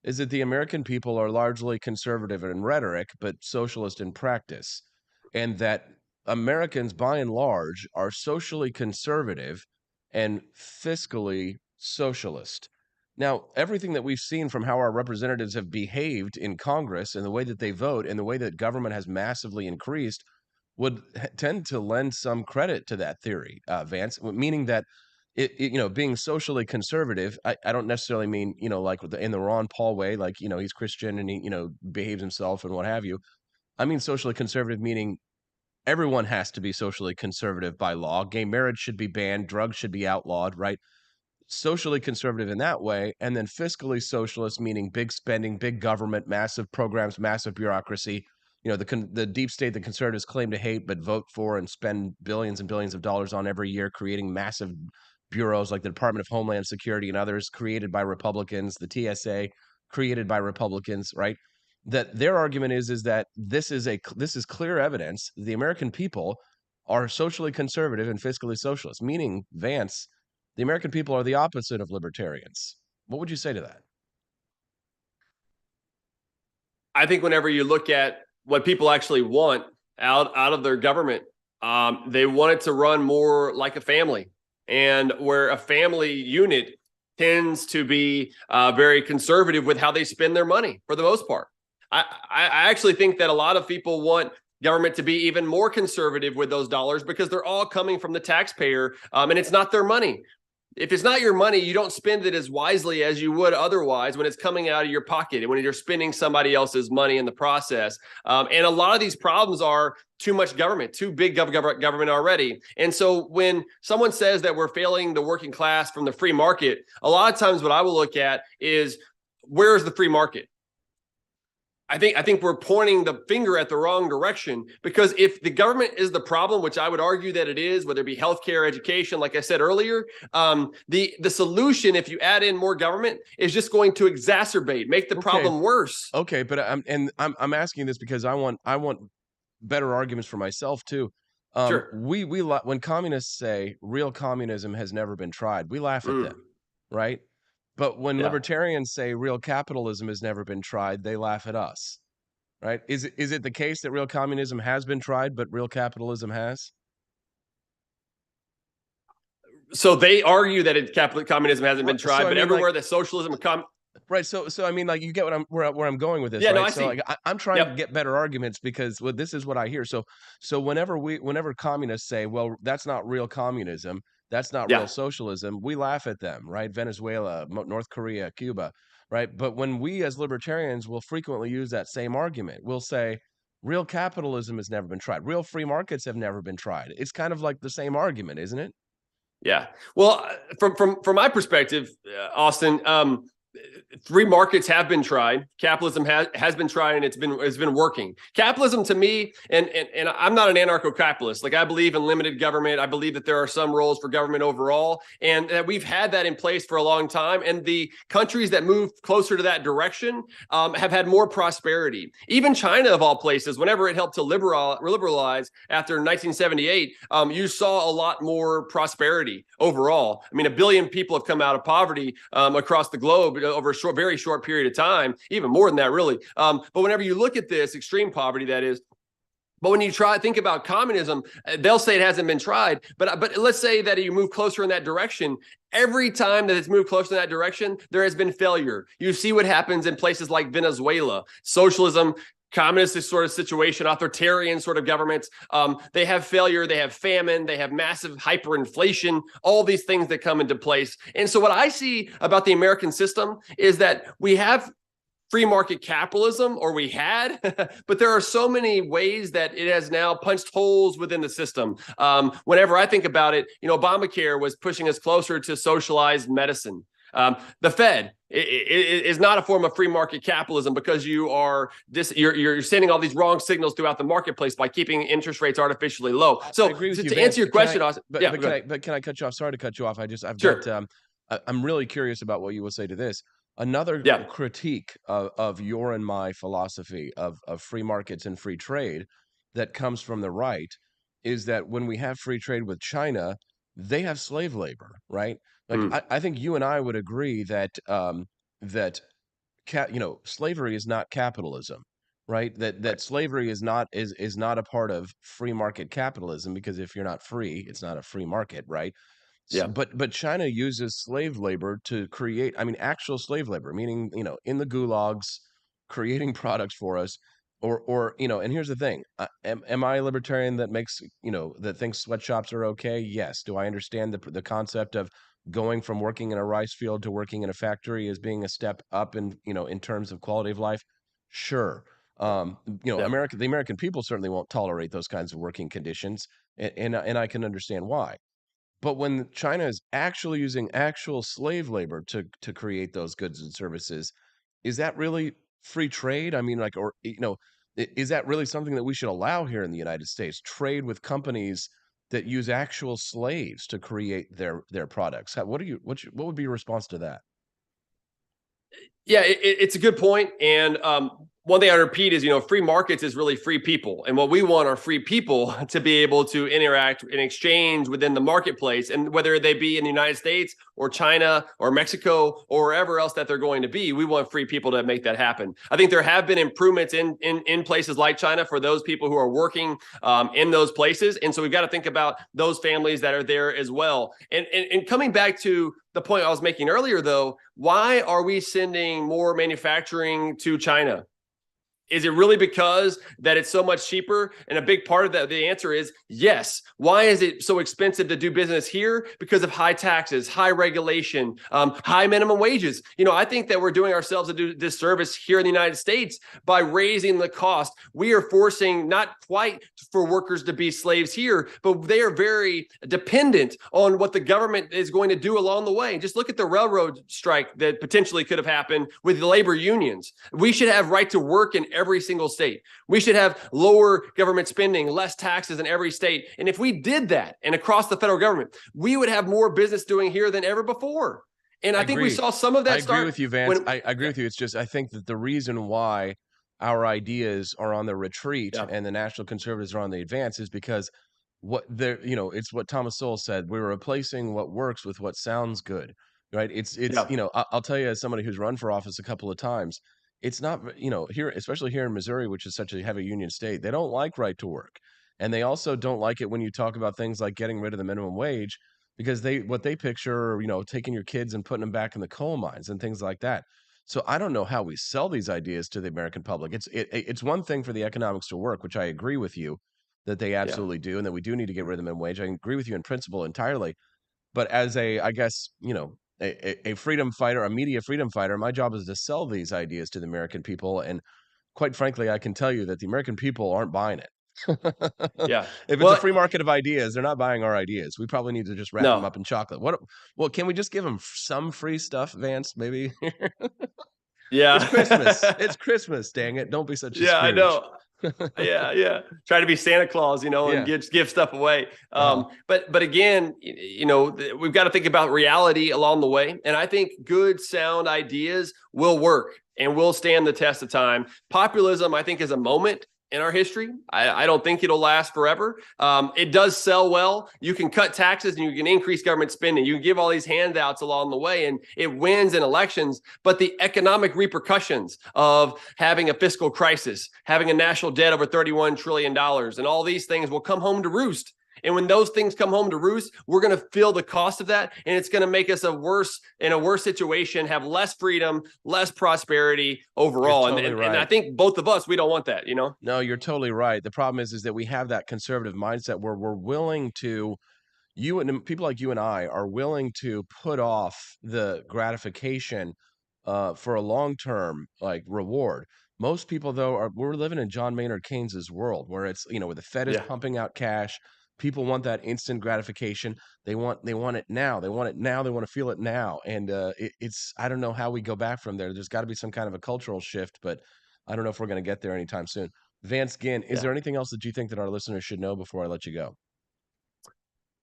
is that the American people are largely conservative in rhetoric, but socialist in practice, and that Americans, by and large, are socially conservative and fiscally socialist. Now, everything that we've seen from how our representatives have behaved in Congress and the way that they vote and the way that government has massively increased would tend to lend some credit to that theory, Vance, meaning that being socially conservative, I don't necessarily mean, like in the Ron Paul way, like, he's Christian and he, behaves himself and what have you. I mean, socially conservative, meaning everyone has to be socially conservative by law. Gay marriage should be banned. Drugs should be outlawed, right? Socially conservative in that way, and then fiscally socialist, meaning big spending, big government, massive programs, massive bureaucracy. The deep state that conservatives claim to hate but vote for and spend billions and billions of dollars on every year, creating massive bureaus like the Department of Homeland Security and others created by Republicans, the TSA created by Republicans, right? That their argument is that this is clear evidence the American people are socially conservative and fiscally socialist, meaning, Vance, the American people are the opposite of libertarians. What would you say to that? I think whenever you look at what people actually want out of their government, they want it to run more like a family, and where a family unit tends to be very conservative with how they spend their money for the most part. I actually think that a lot of people want government to be even more conservative with those dollars because they're all coming from the taxpayer, and it's not their money. If it's not your money, you don't spend it as wisely as you would otherwise when it's coming out of your pocket and when you're spending somebody else's money in the process. And a lot of these problems are too much government, too big government already. And so when someone says that we're failing the working class from the free market, a lot of times what I will look at is, where is the free market? I think we're pointing the finger at the wrong direction, because if the government is the problem, which I would argue that it is, whether it be healthcare, education, like I said earlier, the solution, if you add in more government, is just going to exacerbate, make the problem worse. Okay, but I'm asking this because I want better arguments for myself too. Sure. When communists say real communism has never been tried, we laugh at them, right? But when libertarians say real capitalism has never been tried, they laugh at us, right? Is it the case that real communism has been tried, but real capitalism has? So they argue that communism hasn't been tried, but everywhere that socialism right. So I mean, like, you get where I'm going with this, yeah, right? No, I so see. Like, I'm trying to get better arguments because this is what I hear. So whenever communists say, well, that's not real communism, that's not real socialism, we laugh at them, right? Venezuela, North Korea, Cuba, right? But when we as libertarians will frequently use that same argument, we'll say real capitalism has never been tried, real free markets have never been tried. It's kind of like the same argument, isn't it? Yeah. Well, from my perspective, Austin, free markets have been tried. Capitalism has been tried, and it's been working. Capitalism, to me, and I'm not an anarcho-capitalist. Like, I believe in limited government. I believe that there are some roles for government overall, and that we've had that in place for a long time. And the countries that move closer to that direction have had more prosperity. Even China, of all places, whenever it helped to liberalize after 1978, you saw a lot more prosperity overall. I mean, 1 billion people have come out of poverty across the globe over a very short period of time, even more than that, really. But whenever you look at this extreme poverty, that is, but when you think about communism, they'll say it hasn't been tried. But let's say that you move closer in that direction. Every time that it's moved closer in that direction, there has been failure. You see what happens in places like Venezuela. Socialism, communist sort of situation, authoritarian sort of governments, they have failure, they have famine, they have massive hyperinflation, all these things that come into place. And so what I see about the American system is that we have free market capitalism, or we had, but there are so many ways that it has now punched holes within the system. Whenever I think about it, Obamacare was pushing us closer to socialized medicine. The Fed is not a form of free market capitalism, because you're sending all these wrong signals throughout the marketplace by keeping interest rates artificially low. So to answer your question, Austin, can I cut you off? Sorry to cut you off. I'm really curious about what you will say to this. Another critique of your and my philosophy of free markets and free trade that comes from the right is that when we have free trade with China, they have slave labor, right? Like, I think you and I would agree that slavery is not capitalism, right? That slavery is not a part of free market capitalism, because if you're not free, it's not a free market, right? Yeah. But China uses slave labor to create, I mean, actual slave labor, meaning, in the gulags, creating products for us. Or and here's the thing. Am I a libertarian that makes, that thinks sweatshops are okay? Yes. Do I understand the concept of going from working in a rice field to working in a factory as being a step up in terms of quality of life? Sure. Yeah. The American people certainly won't tolerate those kinds of working conditions, and I can understand why. But when China is actually using actual slave labor to create those goods and services, is that really free trade? I mean, like, or is that really something that we should allow here in the United States? Trade with companies that use actual slaves to create their products. What would be your response to that? Yeah, it's a good point. And one thing I repeat is, free markets is really free people. And what we want are free people to be able to interact and exchange within the marketplace. And whether they be in the United States or China or Mexico or wherever else that they're going to be, we want free people to make that happen. I think there have been improvements in places like China for those people who are working in those places. And so we've got to think about those families that are there as well. And coming back to the point I was making earlier, though, why are we sending more manufacturing to China? Is it really because that it's so much cheaper? And a big part of that, the answer is yes. Why is it so expensive to do business here? Because of high taxes, high regulation, high minimum wages. I think that we're doing ourselves a disservice here in the United States by raising the cost. We are forcing not quite for workers to be slaves here, but they are very dependent on what the government is going to do along the way. Just look at the railroad strike that potentially could have happened with the labor unions. We should have right to work in every single state. We should have lower government spending, less taxes in every state. And if we did that and across the federal government, we would have more business doing here than ever before. And I think we saw some of that start. I agree with you, Vance. I agree with you. It's just, I think that the reason why our ideas are on the retreat and the National Conservatives are on the advance is because it's what Thomas Sowell said. We're replacing what works with what sounds good, right? I'll tell you, as somebody who's run for office a couple of times, it's not, here, especially here in Missouri, which is such a heavy union state, they don't like right to work. And they also don't like it when you talk about things like getting rid of the minimum wage, because what they picture are, taking your kids and putting them back in the coal mines and things like that. So I don't know how we sell these ideas to the American public. It's one thing for the economics to work, which I agree with you that they absolutely do, and that we do need to get rid of the minimum wage. I agree with you in principle entirely. But as I guess, a freedom fighter, a media freedom fighter, my job is to sell these ideas to the American people. And quite frankly, I can tell you that the American people aren't buying it. Yeah. If it's a free market of ideas, they're not buying our ideas. We probably need to just wrap them up in chocolate. Well, can we just give them some free stuff, Vance, maybe? Yeah. It's Christmas. It's Christmas, dang it. Don't be such a Scrooge. I know. Yeah. Try to be Santa Claus, and give stuff away. But again, we've got to think about reality along the way. And I think good, sound ideas will work and will stand the test of time. Populism, I think, is a moment in our history. I don't think it'll last forever. It does sell well. You can cut taxes and you can increase government spending. You can give all these handouts along the way and it wins in elections. But the economic repercussions of having a fiscal crisis, having a national debt over $31 trillion, and all these things will come home to roost. And when those things come home to roost, we're going to feel the cost of that. And it's going to make us in a worse situation, have less freedom, less prosperity overall. Totally right. And I think both of us, we don't want that, No, you're totally right. The problem is that we have that conservative mindset where we're willing to, people like you and I are willing to put off the gratification for a long-term reward. Most people, though, we're living in John Maynard Keynes's world where it's, where the Fed is pumping out cash. People want that instant gratification. They want it now. They want it now. They want to feel it now. And I don't know how we go back from there. There's got to be some kind of a cultural shift, but I don't know if we're going to get there anytime soon. Vance Ginn, is there anything else that you think that our listeners should know before I let you go?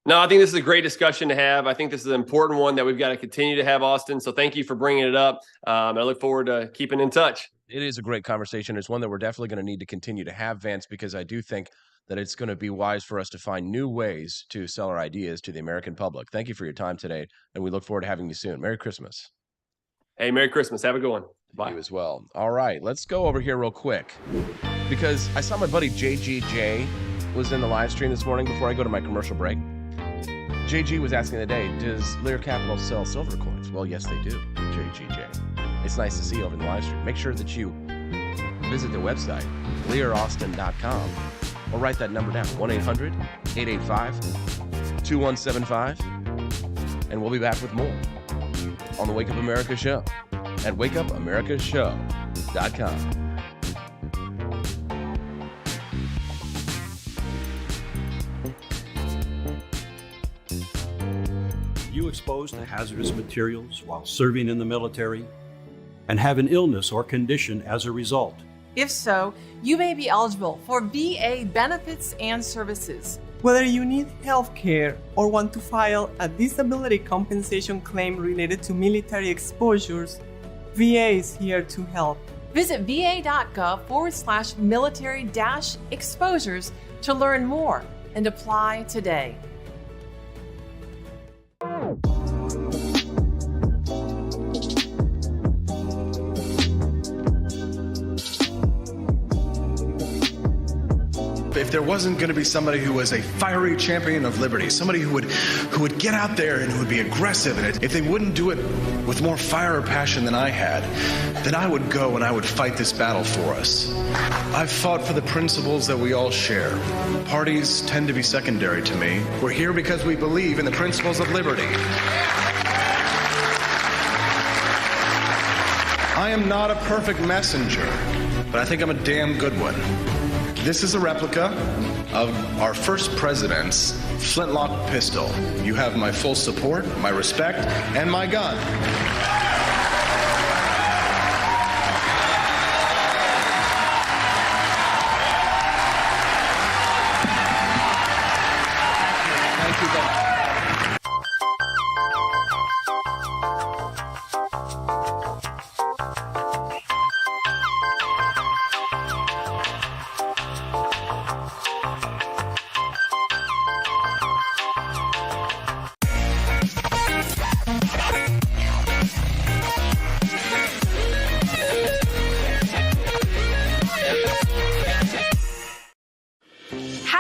No, I think this is a great discussion to have. I think this is an important one that we've got to continue to have, Austin. So thank you for bringing it up. I look forward to keeping in touch. It is a great conversation. It's one that we're definitely going to need to continue to have, Vance, because I do think that it's going to be wise for us to find new ways to sell our ideas to the American public. Thank you for your time today, and we look forward to having you soon. Merry Christmas. Hey, Merry Christmas. Have a good one. Bye. You as well. All right, let's go over here real quick because I saw my buddy JGJ was in the live stream this morning before I go to my commercial break. JG was asking today, does Lear Capital sell silver coins? Well, yes, they do, JGJ. It's nice to see you over in the live stream. Make sure that you visit their website, learaustin.com, or write that number down, 1-800-885-2175, and we'll be back with more on the Wake Up America Show at wakeupamericashow.com. You exposed to hazardous materials while serving in the military and have an illness or condition as a result? If so, you may be eligible for VA benefits and services. Whether you need health care or want to file a disability compensation claim related to military exposures, VA is here to help. Visit va.gov/military-exposures to learn more and apply today. If there wasn't going to be somebody who was a fiery champion of liberty, somebody who would get out there and who would be aggressive, and if they wouldn't do it with more fire or passion than I had, then I would go and I would fight this battle for us. I've fought for the principles that we all share. Parties tend to be secondary to me. We're here because we believe in the principles of liberty. I am not a perfect messenger, but I think I'm a damn good one. This is a replica of our first president's flintlock pistol. You have my full support, my respect, and my gun. Thank you, Ben.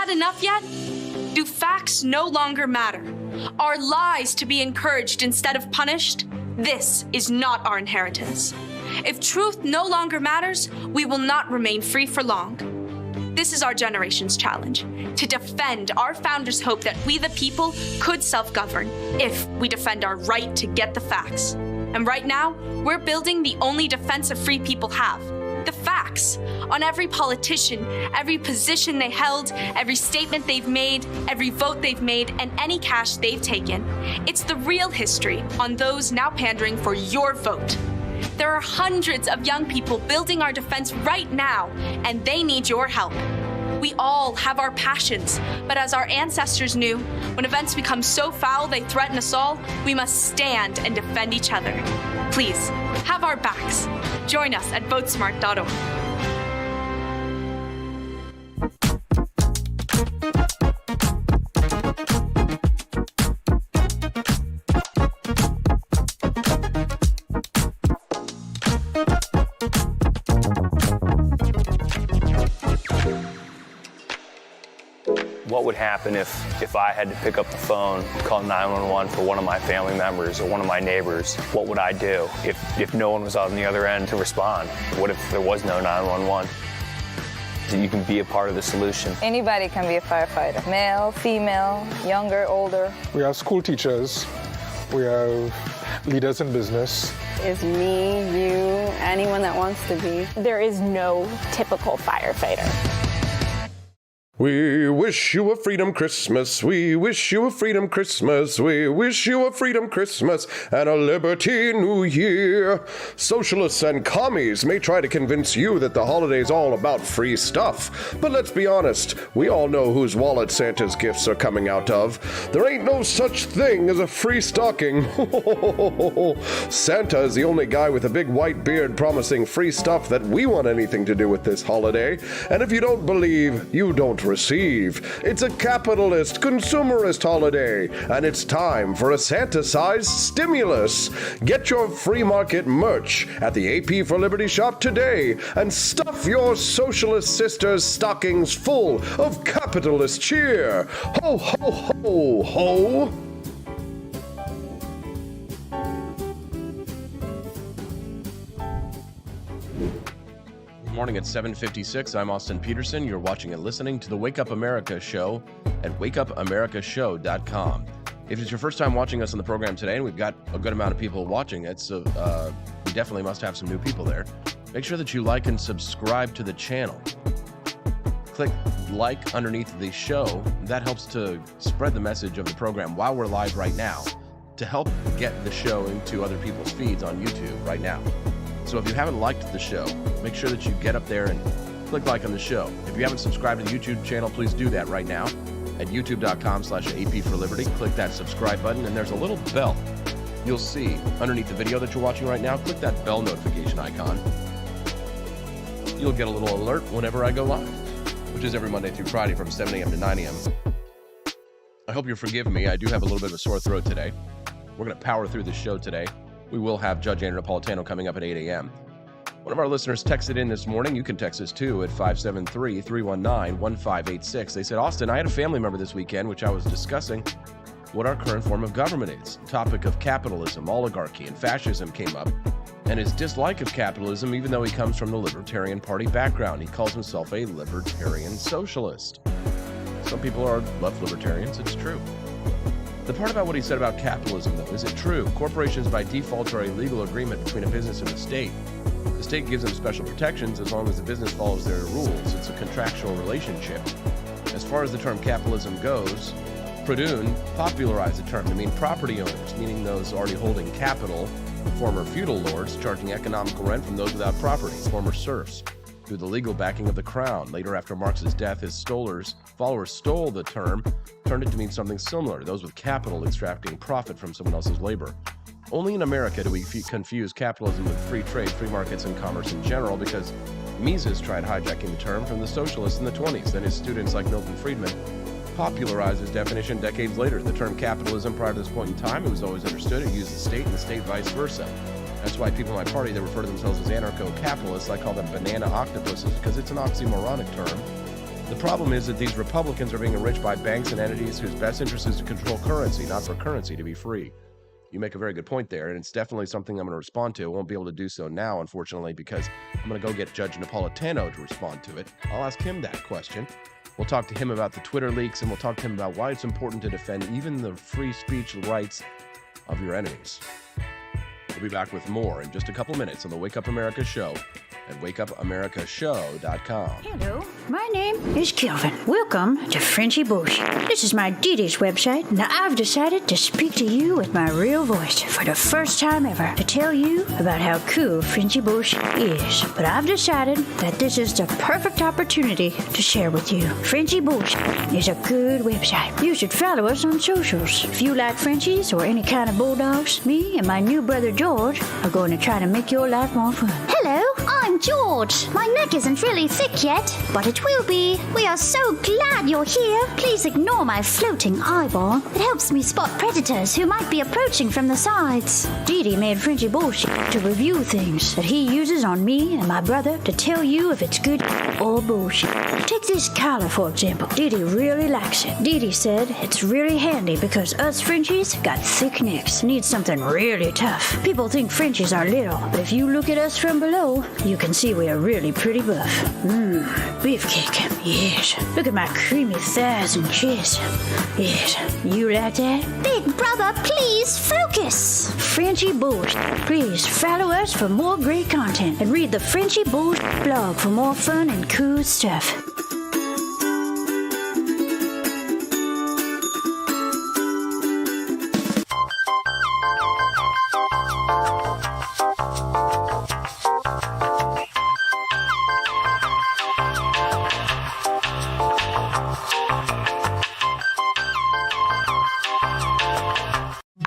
Enough yet? Do facts no longer matter? Are lies to be encouraged instead of punished? This is not our inheritance. If truth no longer matters, we will not remain free for long. This is our generation's challenge, to defend our founders' hope that we the people could self-govern if we defend our right to get the facts. And right now, we're building the only defense of free people have. The facts on every politician, every position they held, every statement they've made, every vote they've made, and any cash they've taken. It's the real history on those now pandering for your vote. There are hundreds of young people building our defense right now, and they need your help. We all have our passions, but as our ancestors knew, when events become so foul they threaten us all, we must stand and defend each other. Please, have our backs. Join us at votesmart.org. What would happen if I had to pick up the phone, call 911 for one of my family members or one of my neighbors? What would I do if no one was on the other end to respond? What if there was no 911? You can be a part of the solution. Anybody can be a firefighter. Male, female, younger, older. We have school teachers. We have leaders in business. Is me, you, anyone that wants to be. There is no typical firefighter. We wish you a freedom Christmas. We wish you a freedom Christmas. We wish you a freedom Christmas and a liberty New Year. Socialists and commies may try to convince you that the holiday's all about free stuff. But let's be honest, we all know whose wallet Santa's gifts are coming out of. There ain't no such thing as a free stocking. Santa is the only guy with a big white beard promising free stuff that we want anything to do with this holiday. And if you don't believe, you don't receive. It's a capitalist, consumerist holiday, and it's time for a Santa-sized stimulus. Get your free market merch at the AP for Liberty shop today and stuff your socialist sisters' stockings full of capitalist cheer. Ho, ho, ho, ho. morning at 7:56. I'm Austin Petersen. You're watching and listening to the Wake Up America show at wakeupamericashow.com. If it's your first time watching us on the program today, and we've got a good amount of people watching it, so we definitely must have some new people there, make sure that you like and subscribe to the channel. Click like underneath the show. That helps to spread the message of the program while we're live right now, to help get the show into other people's feeds on YouTube right now. So if you haven't liked the show, make sure that you get up there and click like on the show. If you haven't subscribed to the YouTube channel, please do that right now at youtube.com/AP for Liberty. Click that subscribe button, and there's a little bell you'll see underneath the video that you're watching right now. Click that bell notification icon. You'll get a little alert whenever I go live, which is every Monday through Friday from 7 a.m. to 9 a.m. I hope you'll forgive me. I do have a little bit of a sore throat today. We're going to power through the show today. We will have Judge Andrew Napolitano coming up at 8 a.m. One of our listeners texted in this morning. You can text us too at 573-319-1586. They said, Austin, I had a family member this weekend, which I was discussing what our current form of government is. The topic of capitalism, oligarchy, and fascism came up, and his dislike of capitalism, even though he comes from the Libertarian Party background. He calls himself a libertarian socialist. Some people are left libertarians. It's true. The part about what he said about capitalism, though, is it true? Corporations by default are a legal agreement between a business and the state. The state gives them special protections as long as the business follows their rules. It's a contractual relationship. As far as the term capitalism goes, Proudhon popularized the term to mean property owners, meaning those already holding capital, former feudal lords charging economical rent from those without property, former serfs. Through the legal backing of the crown. Later, after Marx's death, his followers stole the term, turned it to mean something similar, those with capital extracting profit from someone else's labor. Only in America do we confuse capitalism with free trade, free markets, and commerce in general, because Mises tried hijacking the term from the socialists in the 20s. Then his students like Milton Friedman popularized his definition decades later. The term capitalism prior to this point in time, it was always understood it used the state and the state vice versa. That's why people in my party that refer to themselves as anarcho-capitalists, I call them banana octopuses, because it's an oxymoronic term. The problem is that these Republicans are being enriched by banks and entities whose best interest is to control currency, not for currency to be free. You make a very good point there, and it's definitely something I'm going to respond to. I won't be able to do so now, unfortunately, because I'm going to go get Judge Napolitano to respond to it. I'll ask him that question. We'll talk to him about the Twitter leaks, and we'll talk to him about why it's important to defend even the free speech rights of your enemies. We'll be back with more in just a couple minutes on the Wake Up America show at wakeupamericashow.com. Hello, my name is Kelvin. Welcome to Frenchy Bush. This is my Didi's website. Now I've decided to speak to you with my real voice for the first time ever to tell you about how cool Frenchy Bush is. But I've decided that this is the perfect opportunity to share with you. Frenchy Bush is a good website. You should follow us on socials. If you like Frenchies or any kind of bulldogs, me and my new brother George are going to try to make your life more fun. Hello, I'm George. My neck isn't really thick yet, but it will be. We are so glad you're here. Please ignore my floating eyeball. It helps me spot predators who might be approaching from the sides. Didi made Frenchy bullshit to review things that he uses on me and my brother to tell you if it's good or bullshit. Take this collar, for example. Didi really likes it. Didi said it's really handy because us Frenchies got thick necks. Need something really tough. People think Frenchies are little, but if you look at us from below, you can see we are really pretty buff. Beefcake. Yes. Look at my creamy thighs and chest. Yes. You like that? Big brother, please focus. Frenchy Bush. Please follow us for more great content and read the Frenchy Bush blog for more fun and cool stuff.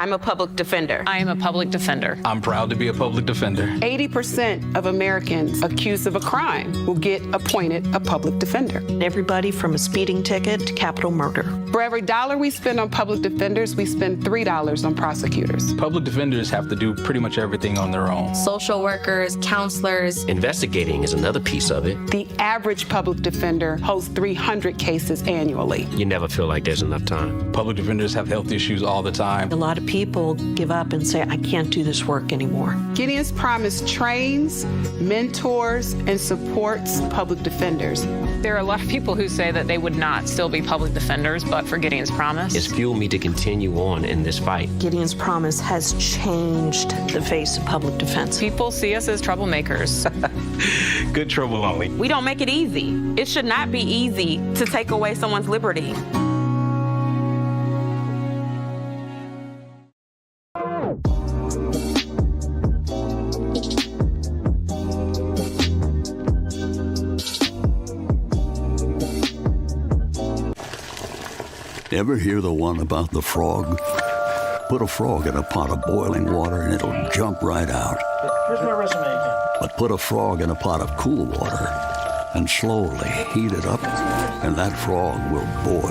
I'm a public defender. I am a public defender. I'm proud to be a public defender. 80% of Americans accused of a crime will get appointed a public defender. Everybody from a speeding ticket to capital murder. For every $1 we spend on public defenders, we spend $3 on prosecutors. Public defenders have to do pretty much everything on their own. Social workers, counselors. Investigating is another piece of it. The average public defender holds 300 cases annually. You never feel like there's enough time. Public defenders have health issues all the time. A lot of people people give up and say, I can't do this work anymore. Gideon's Promise trains, mentors, and supports public defenders. There are a lot of people who say that they would not still be public defenders, but for Gideon's Promise. It's fueled me to continue on in this fight. Gideon's Promise has changed the face of public defense. People see us as troublemakers. Good trouble only. We don't make it easy. It should not be easy to take away someone's liberty. Ever hear the one about the frog? Put a frog in a pot of boiling water and it'll jump right out. Here's my resume again. But put a frog in a pot of cool water and slowly heat it up, and that frog will boil.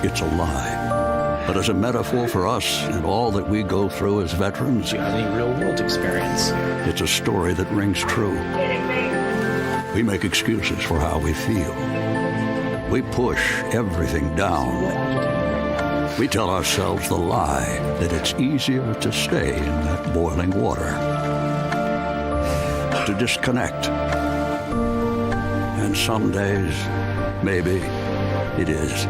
It's a lie. But as a metaphor for us and all that we go through as veterans, Any real-world experience. it's a story that rings true. We make excuses for how we feel. We push everything down. We tell ourselves the lie that it's easier to stay in that boiling water, to disconnect. And some days, maybe it is.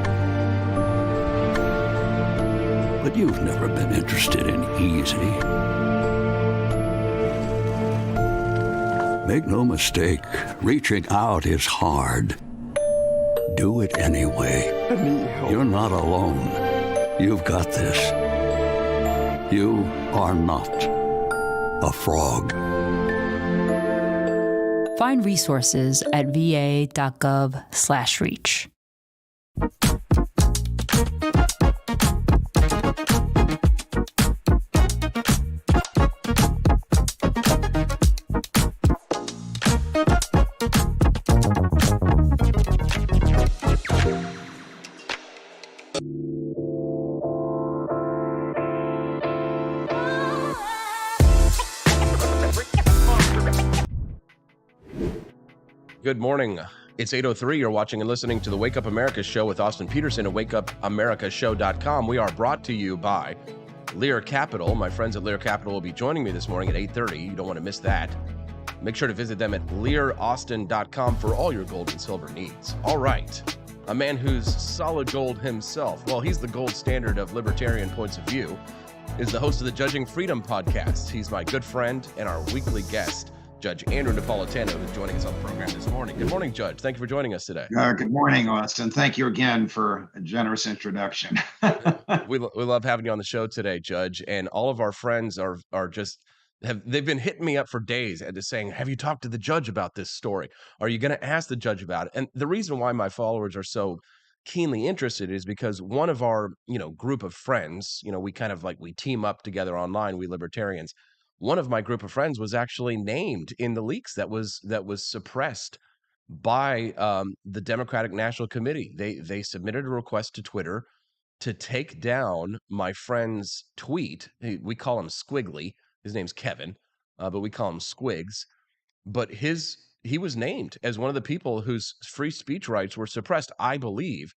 But you've never been interested in easy. Make no mistake, reaching out is hard. Do it anyway. You're not alone. You've got this. You are not a frog. Find resources at va.gov/reach. Good morning. It's 8:03. You're watching and listening to the Wake Up America Show with Austin Petersen at wakeupAmericaShow.com. We are brought to you by Lear Capital. My friends at Lear Capital will be joining me this morning at 8:30. You don't want to miss that. Make sure to visit them at learaustin.com for all your gold and silver needs. All right. A man who's solid gold himself. Well, he's the gold standard of libertarian points of view. Is the host of the Judging Freedom podcast. He's my good friend and our weekly guest, Judge Andrew Napolitano, who's joining us on the program this morning. Good morning, Judge. Thank you for joining us today. Good morning, Austin. Thank you again for a generous introduction. We love having you on the show today, Judge. And all of our friends are just they've been hitting me up for days and just saying, have you talked to the judge about this story? Are you going to ask the judge about it? And the reason why my followers are so keenly interested is because one of our, group of friends, we kind of we team up together online, we libertarians. One of my group of friends was actually named in the leaks that was suppressed by the Democratic National Committee. They submitted a request to Twitter to take down my friend's tweet. We call him Squiggly. His name's Kevin, but we call him Squigs. But he was named as one of the people whose free speech rights were suppressed, I believe,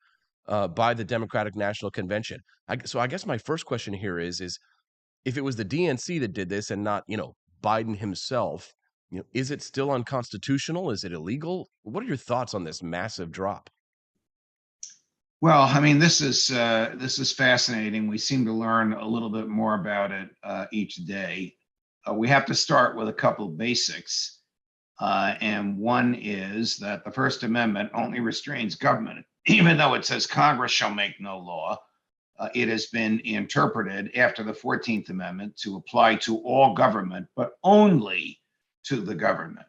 by the Democratic National Convention. So I guess my first question here is if it was the DNC that did this and not, Biden himself, is it still unconstitutional? Is it illegal? What are your thoughts on this massive drop? Well, I mean, this is fascinating. We seem to learn a little bit more about it each day. We have to start with a couple of basics. And one is that the First Amendment only restrains government, even though it says Congress shall make no law. It has been interpreted after the 14th Amendment to apply to all government, but only to the government.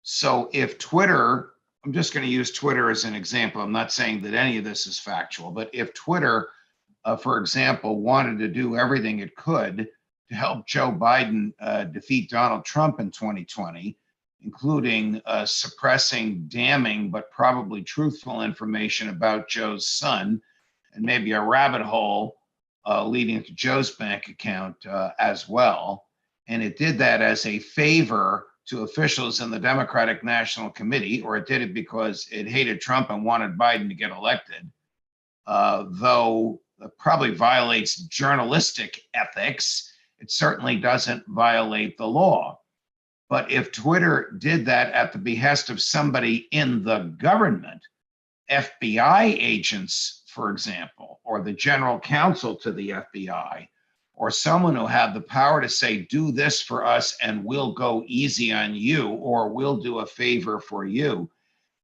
So if Twitter, I'm just going to use Twitter as an example. I'm not saying that any of this is factual, but if Twitter, for example, wanted to do everything it could to help Joe Biden defeat Donald Trump in 2020, including suppressing damning but probably truthful information about Joe's son, and maybe a rabbit hole leading to Joe's bank account as well. And it did that as a favor to officials in the Democratic National Committee, or it did it because it hated Trump and wanted Biden to get elected. Though probably violates journalistic ethics. It certainly doesn't violate the law. But if Twitter did that at the behest of somebody in the government, FBI agents, for example, or the general counsel to the FBI, or someone who had the power to say, do this for us and we'll go easy on you, or we'll do a favor for you,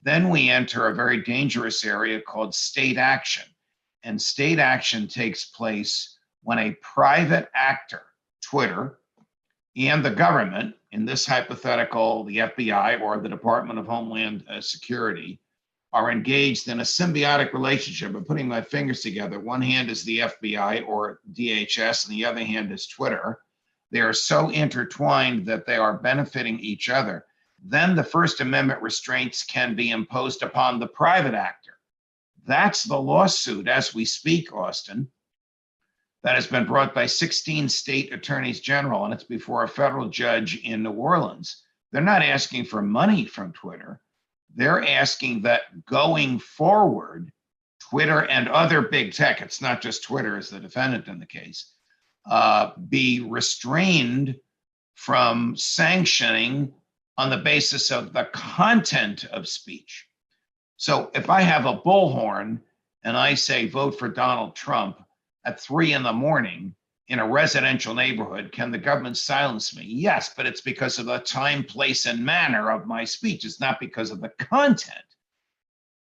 then we enter a very dangerous area called state action. And state action takes place when a private actor, Twitter, and the government, in this hypothetical, the FBI or the Department of Homeland Security, are engaged in a symbiotic relationship. I'm putting my fingers together. One hand is the FBI or DHS, and the other hand is Twitter. They are so intertwined that they are benefiting each other. Then the First Amendment restraints can be imposed upon the private actor. That's the lawsuit as we speak, Austin, that has been brought by 16 state attorneys general, and it's before a federal judge in New Orleans. They're not asking for money from Twitter. They're asking that going forward, Twitter and other big tech, it's not just Twitter as the defendant in the case, be restrained from sanctioning on the basis of the content of speech. So if I have a bullhorn and I say, vote for Donald Trump at 3 a.m. in a residential neighborhood, can the government silence me? Yes, but it's because of the time, place, and manner of my speech. It's not because of the content.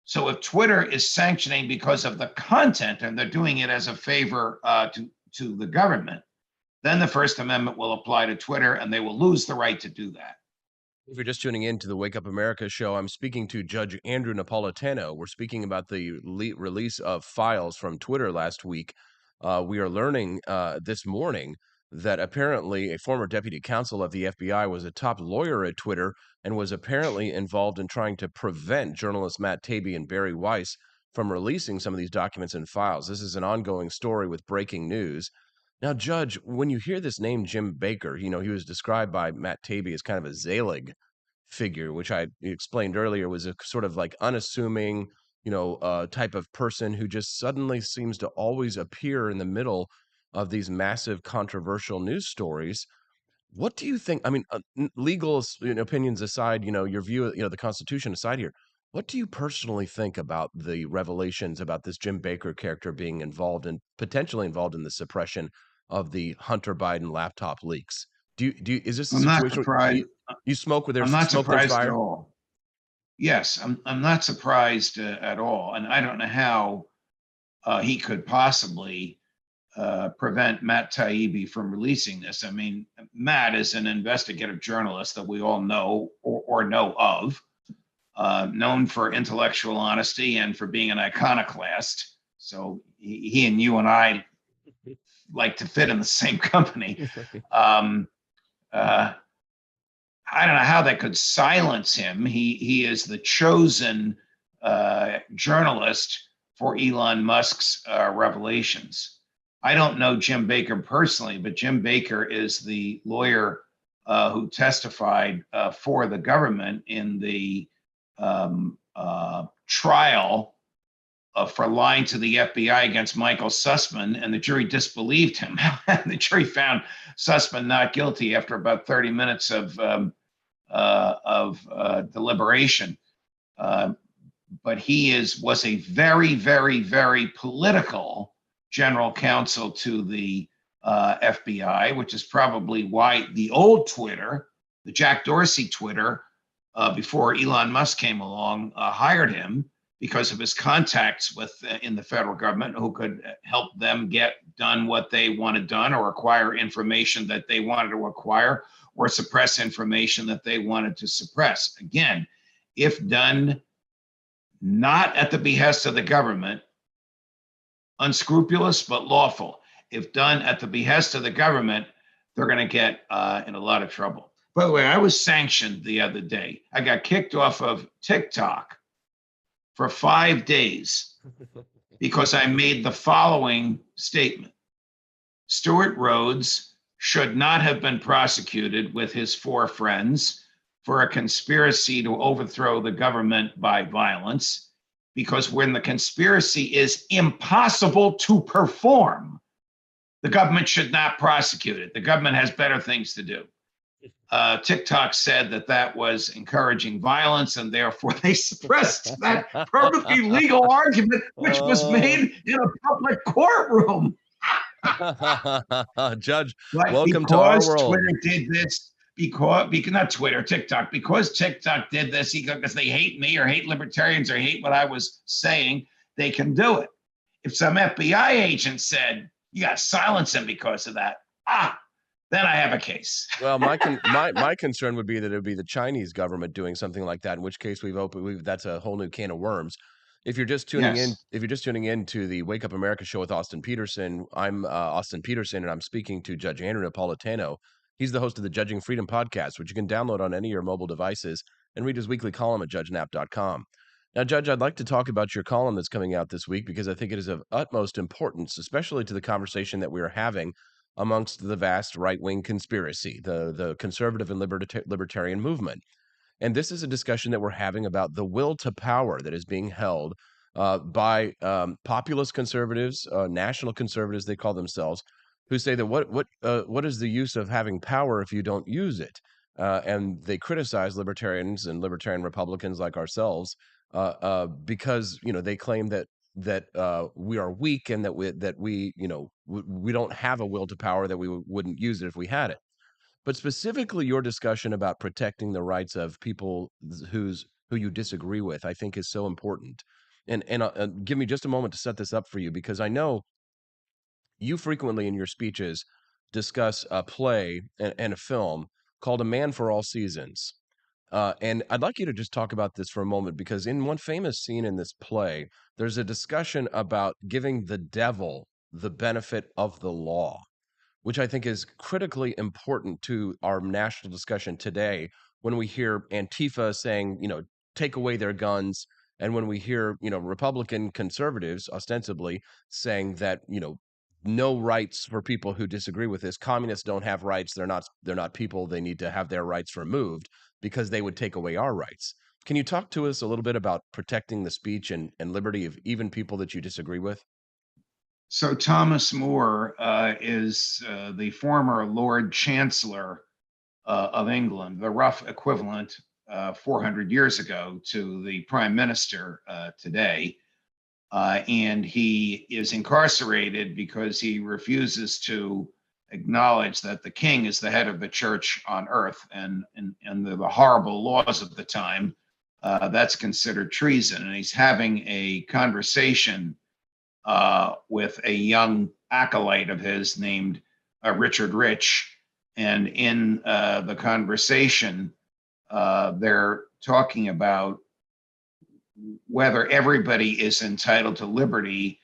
So if Twitter is sanctioning because of the content and they're doing it as a favor to the government, then the First Amendment will apply to Twitter and they will lose the right to do that. If you're just tuning in to the Wake Up America show, I'm speaking to Judge Andrew Napolitano. We're speaking about the release of files from Twitter last week. We are learning this morning that apparently a former deputy counsel of the FBI was a top lawyer at Twitter and was apparently involved in trying to prevent journalists Matt Taibbi and Barry Weiss from releasing some of these documents and files. This is an ongoing story with breaking news. Now, Judge, when you hear this name, Jim Baker, he was described by Matt Taibbi as kind of a Zelig figure, which I explained earlier was a sort of like unassuming, type of person who just suddenly seems to always appear in the middle of these massive controversial news stories. What do you think? I mean, legal opinions aside, your view, the Constitution aside here, what do you personally think about the revelations about this Jim Baker character being potentially involved in the suppression of the Hunter Biden laptop leaks? Is this a I'm not situation surprised. you smoke with their I'm not smoke there's surprised at fire? all. Yes, I'm not surprised at all. And I don't know how he could possibly prevent Matt Taibbi from releasing this. I mean, Matt is an investigative journalist that we all know or know of, known for intellectual honesty and for being an iconoclast. So he and you and I like to fit in the same company. I don't know how they could silence him. He is the chosen journalist for Elon Musk's revelations. I don't know Jim Baker personally, but Jim Baker is the lawyer who testified for the government in the trial for lying to the FBI against Michael Sussman, and the jury disbelieved him. The jury found Sussman not guilty after about 30 minutes of deliberation. But he was a very, very, very political general counsel to the FBI, which is probably why the old Twitter, the Jack Dorsey Twitter, before Elon Musk came along, hired him because of his contacts in the federal government, who could help them get done what they wanted done, or acquire information that they wanted to acquire, or suppress information that they wanted to suppress. Again, if done not at the behest of the government, unscrupulous but lawful. If done at the behest of the government, they're going to get in a lot of trouble. By the way, I was sanctioned the other day. I got kicked off of TikTok for 5 days because I made the following statement. Stuart Rhodes should not have been prosecuted with his 4 friends for a conspiracy to overthrow the government by violence. because when the conspiracy is impossible to perform, the government should not prosecute it. The government has better things to do. TikTok said that was encouraging violence, and therefore they suppressed that perfectly legal argument, which was made in a public courtroom. Judge, But welcome to our because world. Twitter did this, because not Twitter, TikTok, because TikTok did this, because they hate me or hate libertarians or hate what I was saying, they can do it. If some FBI agent said, you got to silence him because of that, then I have a case. Well, my concern would be that it would be the Chinese government doing something like that, in which case that's a whole new can of worms. If you're just tuning in, Yes. if you're just tuning in to the Wake Up America show with Austin Petersen, I'm Austin Petersen, and I'm speaking to Judge Andrew Napolitano. He's the host of the Judging Freedom podcast, which you can download on any of your mobile devices and read his weekly column at judgenap.com. Now, Judge, I'd like to talk about your column that's coming out this week because I think it is of utmost importance, especially to the conversation that we are having amongst the vast right-wing conspiracy, the conservative and libertarian movement. And this is a discussion that we're having about the will to power that is being held by populist conservatives, national conservatives, they call themselves, who say that what is the use of having power if you don't use it? And they criticize libertarians and libertarian Republicans like ourselves because they claim that we are weak and that we we don't have a will to power, that we wouldn't use it if we had it. But specifically, your discussion about protecting the rights of people who you disagree with, I think, is so important. And give me just a moment to set this up for you, because I know you frequently in your speeches discuss a play and a film called A Man for All Seasons. And I'd like you to just talk about this for a moment, because in one famous scene in this play, there's a discussion about giving the devil the benefit of the law, which I think is critically important to our national discussion today when we hear Antifa saying, take away their guns. And when we hear, Republican conservatives ostensibly saying that, no rights for people who disagree with this. Communists don't have rights. They're not people. They need to have their rights removed because they would take away our rights. Can you talk to us a little bit about protecting the speech and liberty of even people that you disagree with? So Thomas More is the former Lord Chancellor of England, the rough equivalent 400 years ago to the Prime Minister today. And he is incarcerated because he refuses to acknowledge that the king is the head of the church on earth, and the horrible laws of the time, that's considered treason. And he's having a conversation with a young acolyte of his named Richard Rich. And in the conversation, they're talking about whether everybody is entitled to liberty,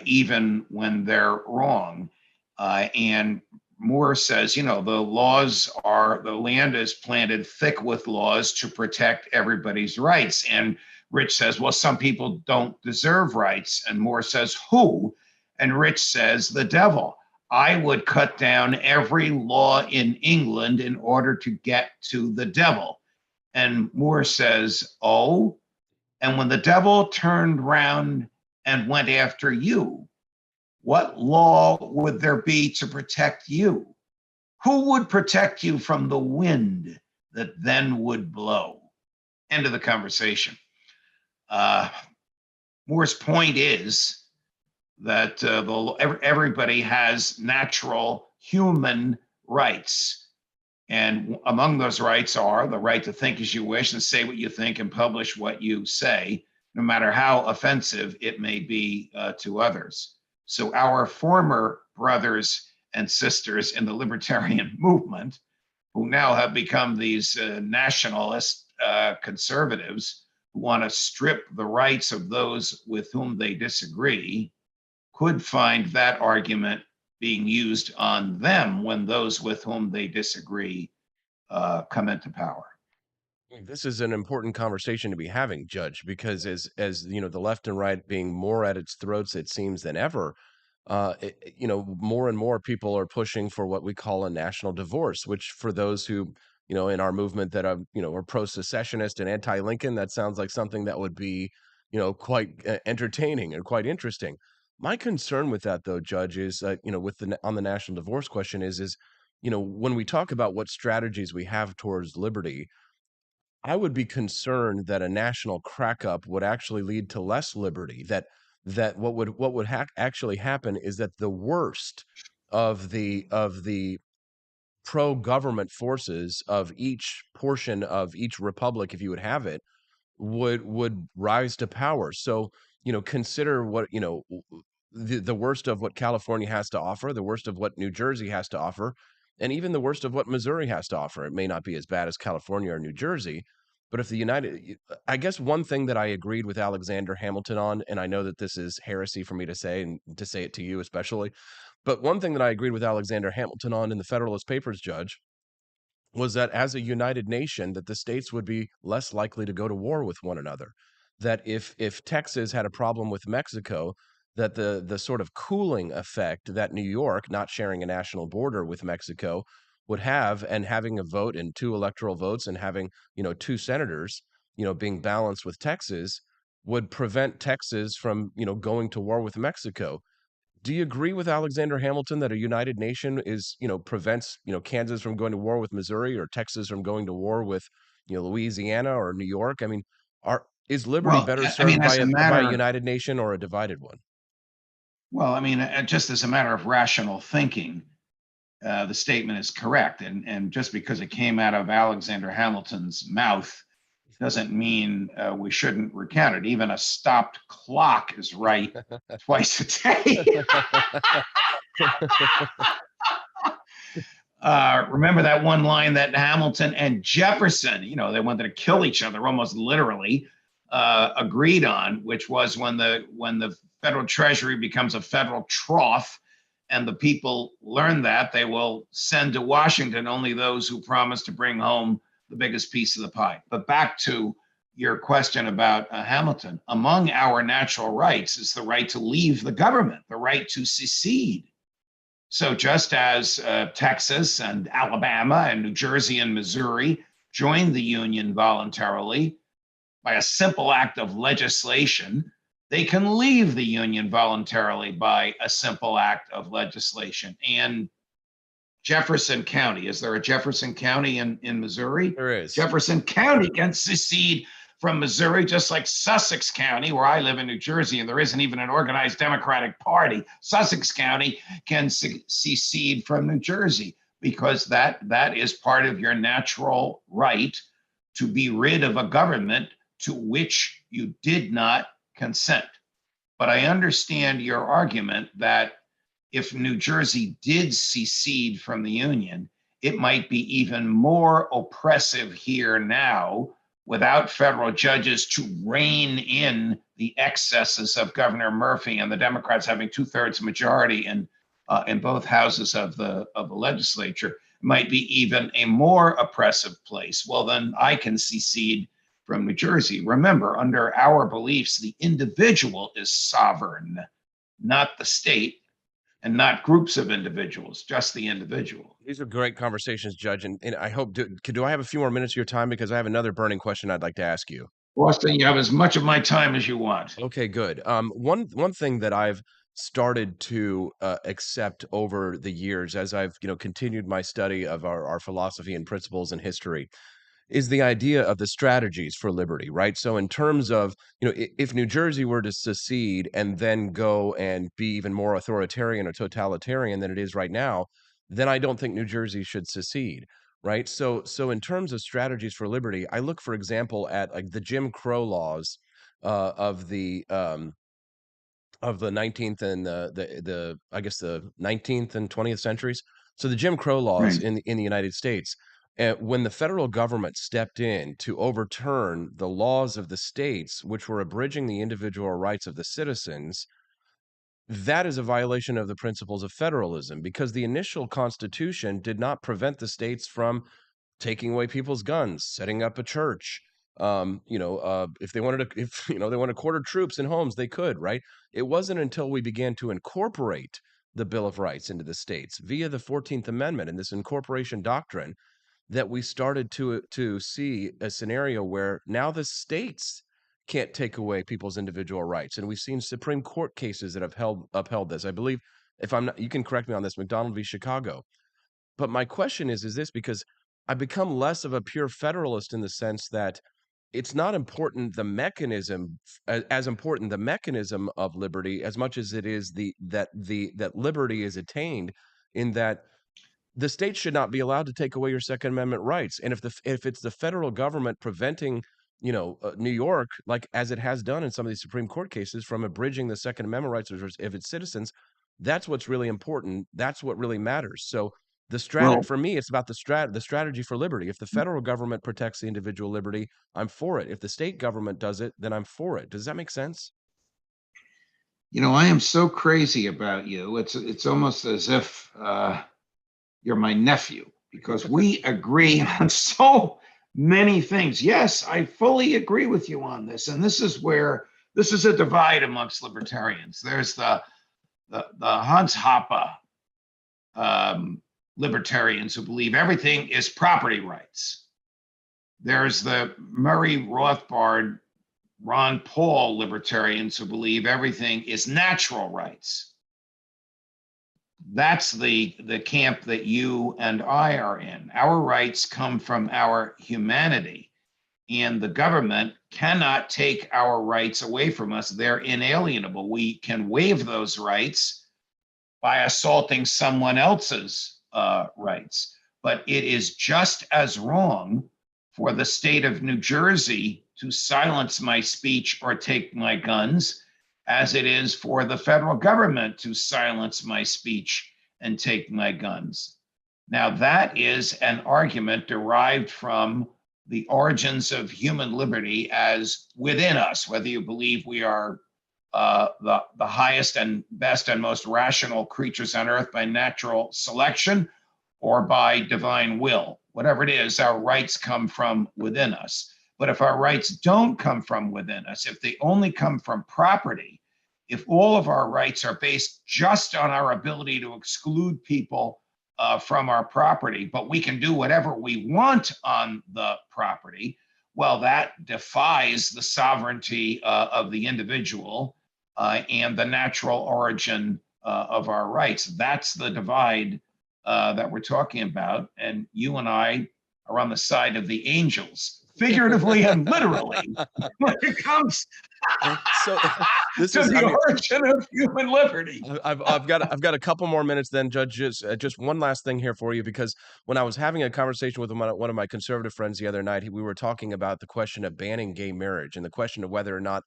even when they're wrong. And Moore says, the land is planted thick with laws to protect everybody's rights. And Rich says, well, some people don't deserve rights. And Moore says, who? And Rich says, the devil. I would cut down every law in England in order to get to the devil. And Moore says, oh, and when the devil turned round and went after you, what law would there be to protect you? Who would protect you from the wind that then would blow? End of the conversation. Moore's point is that everybody has natural human rights. And among those rights are the right to think as you wish and say what you think and publish what you say, no matter how offensive it may be to others. So our former brothers and sisters in the libertarian movement, who now have become these nationalist conservatives who want to strip the rights of those with whom they disagree, could find that argument being used on them when those with whom they disagree come into power. This is an important conversation to be having, Judge, because as the left and right being more at its throats, it seems, than ever, more and more people are pushing for what we call a national divorce, which for those who, in our movement that are pro-secessionist and anti-Lincoln, that sounds like something that would be quite entertaining and quite interesting. My concern with that, though, Judge, is with on the national divorce question is when we talk about what strategies we have towards liberty, I would be concerned that a national crack up would actually lead to less liberty. That what would actually happen is that the worst of the pro government forces of each portion of each republic, if you would have it, would rise to power. So, consider what, the worst of what California has to offer, the worst of what New Jersey has to offer, and even the worst of what Missouri has to offer. It may not be as bad as California or New Jersey, but if the I guess one thing that I agreed with Alexander Hamilton on, and I know that this is heresy for me to say and to say it to you especially, but one thing that I agreed with Alexander Hamilton on in the Federalist Papers, Judge, was that as a united nation, that the states would be less likely to go to war with one another. That if Texas had a problem with Mexico, that the sort of cooling effect that New York, not sharing a national border with Mexico, would have, and having a vote and two electoral votes and having, two senators, being balanced with Texas, would prevent Texas from, going to war with Mexico. Do you agree with Alexander Hamilton that a united nation prevents, Kansas from going to war with Missouri or Texas from going to war with, Louisiana or New York? I mean, is liberty Well, better I mean, served by as a a matter, united nation or a divided one? well, I mean, just as a matter of rational thinking, the statement is correct. And just because it came out of Alexander Hamilton's mouth doesn't mean we shouldn't recount it. Even a stopped clock is right twice a day. Remember that one line that Hamilton and Jefferson, they wanted to kill each other almost literally, agreed on, which was when the federal treasury becomes a federal trough, and the people learn that, they will send to Washington only those who promise to bring home the biggest piece of the pie. But back to your question about Hamilton, among our natural rights is the right to leave the government, the right to secede. So just as Texas and Alabama and New Jersey and Missouri joined the Union voluntarily by a simple act of legislation, they can leave the Union voluntarily by a simple act of legislation. And Jefferson County, is there a Jefferson County in Missouri? There is. Jefferson County can secede from Missouri, just like Sussex County, where I live in New Jersey, and there isn't even an organized Democratic Party. Sussex County can secede from New Jersey because that is part of your natural right to be rid of a government to which you did not consent. But I understand your argument that if New Jersey did secede from the Union, it might be even more oppressive here now without federal judges to rein in the excesses of Governor Murphy and the Democrats having 2/3 majority in both houses of the legislature, might be even a more oppressive place. Well, then I can secede from New Jersey. Remember, under our beliefs, the individual is sovereign, not the state, and not groups of individuals, just the individual. These are great conversations, Judge, and I hope, do I have a few more minutes of your time? Because I have another burning question I'd like to ask you. Boston, you have as much of my time as you want. Okay, good. One thing that I've started to accept over the years as I've continued my study of our philosophy and principles and history is the idea of the strategies for liberty, right? So in terms of, if New Jersey were to secede and then go and be even more authoritarian or totalitarian than it is right now, then I don't think New Jersey should secede, right? So in terms of strategies for liberty, I look, for example, at like the Jim Crow laws uh, of the um, of the 19th and the I guess the 19th and 20th centuries. So the Jim Crow laws Right. in the United States, when the federal government stepped in to overturn the laws of the states, which were abridging the individual rights of the citizens, that is a violation of the principles of federalism because the initial Constitution did not prevent the states from taking away people's guns, setting up a church. If they wanted to, if they want to quarter troops in homes, they could, right? It wasn't until we began to incorporate the Bill of Rights into the states via the 14th Amendment and this incorporation doctrine that we started to see a scenario where now the states can't take away people's individual rights. And we've seen Supreme Court cases that have upheld this. I believe, if I'm not, you can correct me on this, McDonald v. Chicago. But my question is this, because I become less of a pure federalist in the sense that it's not important the mechanism as important the mechanism of liberty as much as it is that liberty is attained, in that the state should not be allowed to take away your Second Amendment rights. And if it's the federal government preventing, New York, like as it has done in some of these Supreme Court cases, from abridging the Second Amendment rights of its citizens, that's what's really important. That's what really matters. So the strategy Well, for me, it's about the strategy for liberty. If the federal government protects the individual liberty, I'm for it. If the state government does it, then I'm for it. Does that make sense? I am so crazy about you. It's almost as if you're my nephew, because we agree on so many things. Yes, I fully agree with you on this. And this is a divide amongst libertarians. There's the Hans Hoppe libertarians who believe everything is property rights. There's the Murray Rothbard, Ron Paul libertarians who believe everything is natural rights. That's the camp that you and I are in. Our rights come from our humanity, and the government cannot take our rights away from us. They're inalienable. We can waive those rights by assaulting someone else's rights. But it is just as wrong for the state of New Jersey to silence my speech or take my guns as it is for the federal government to silence my speech and take my guns. Now, that is an argument derived from the origins of human liberty as within us, whether you believe we are the highest and best and most rational creatures on earth by natural selection or by divine will. Whatever it is, our rights come from within us. But if our rights don't come from within us, if they only come from property, if all of our rights are based just on our ability to exclude people from our property, but we can do whatever we want on the property, well, that defies the sovereignty of the individual and the natural origin of our rights. That's the divide that we're talking about. And you and I are on the side of the angels, figuratively and literally, when it comes So this to is, the origin of human liberty. I've got a couple more minutes then, Judge. Just one last thing here for you, because when I was having a conversation with one of my conservative friends the other night, we were talking about the question of banning gay marriage and the question of whether or not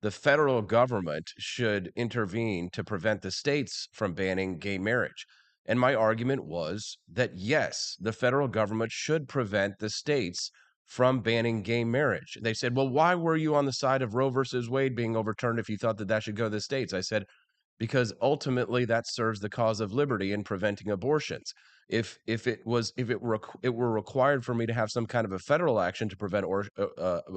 the federal government should intervene to prevent the states from banning gay marriage. And my argument was that yes, the federal government should prevent the states from banning gay marriage. They said, well, why were you on the side of Roe versus Wade being overturned if you thought that should go to the states? I said, because ultimately that serves the cause of liberty in preventing abortions. If it were required for me to have some kind of a federal action to prevent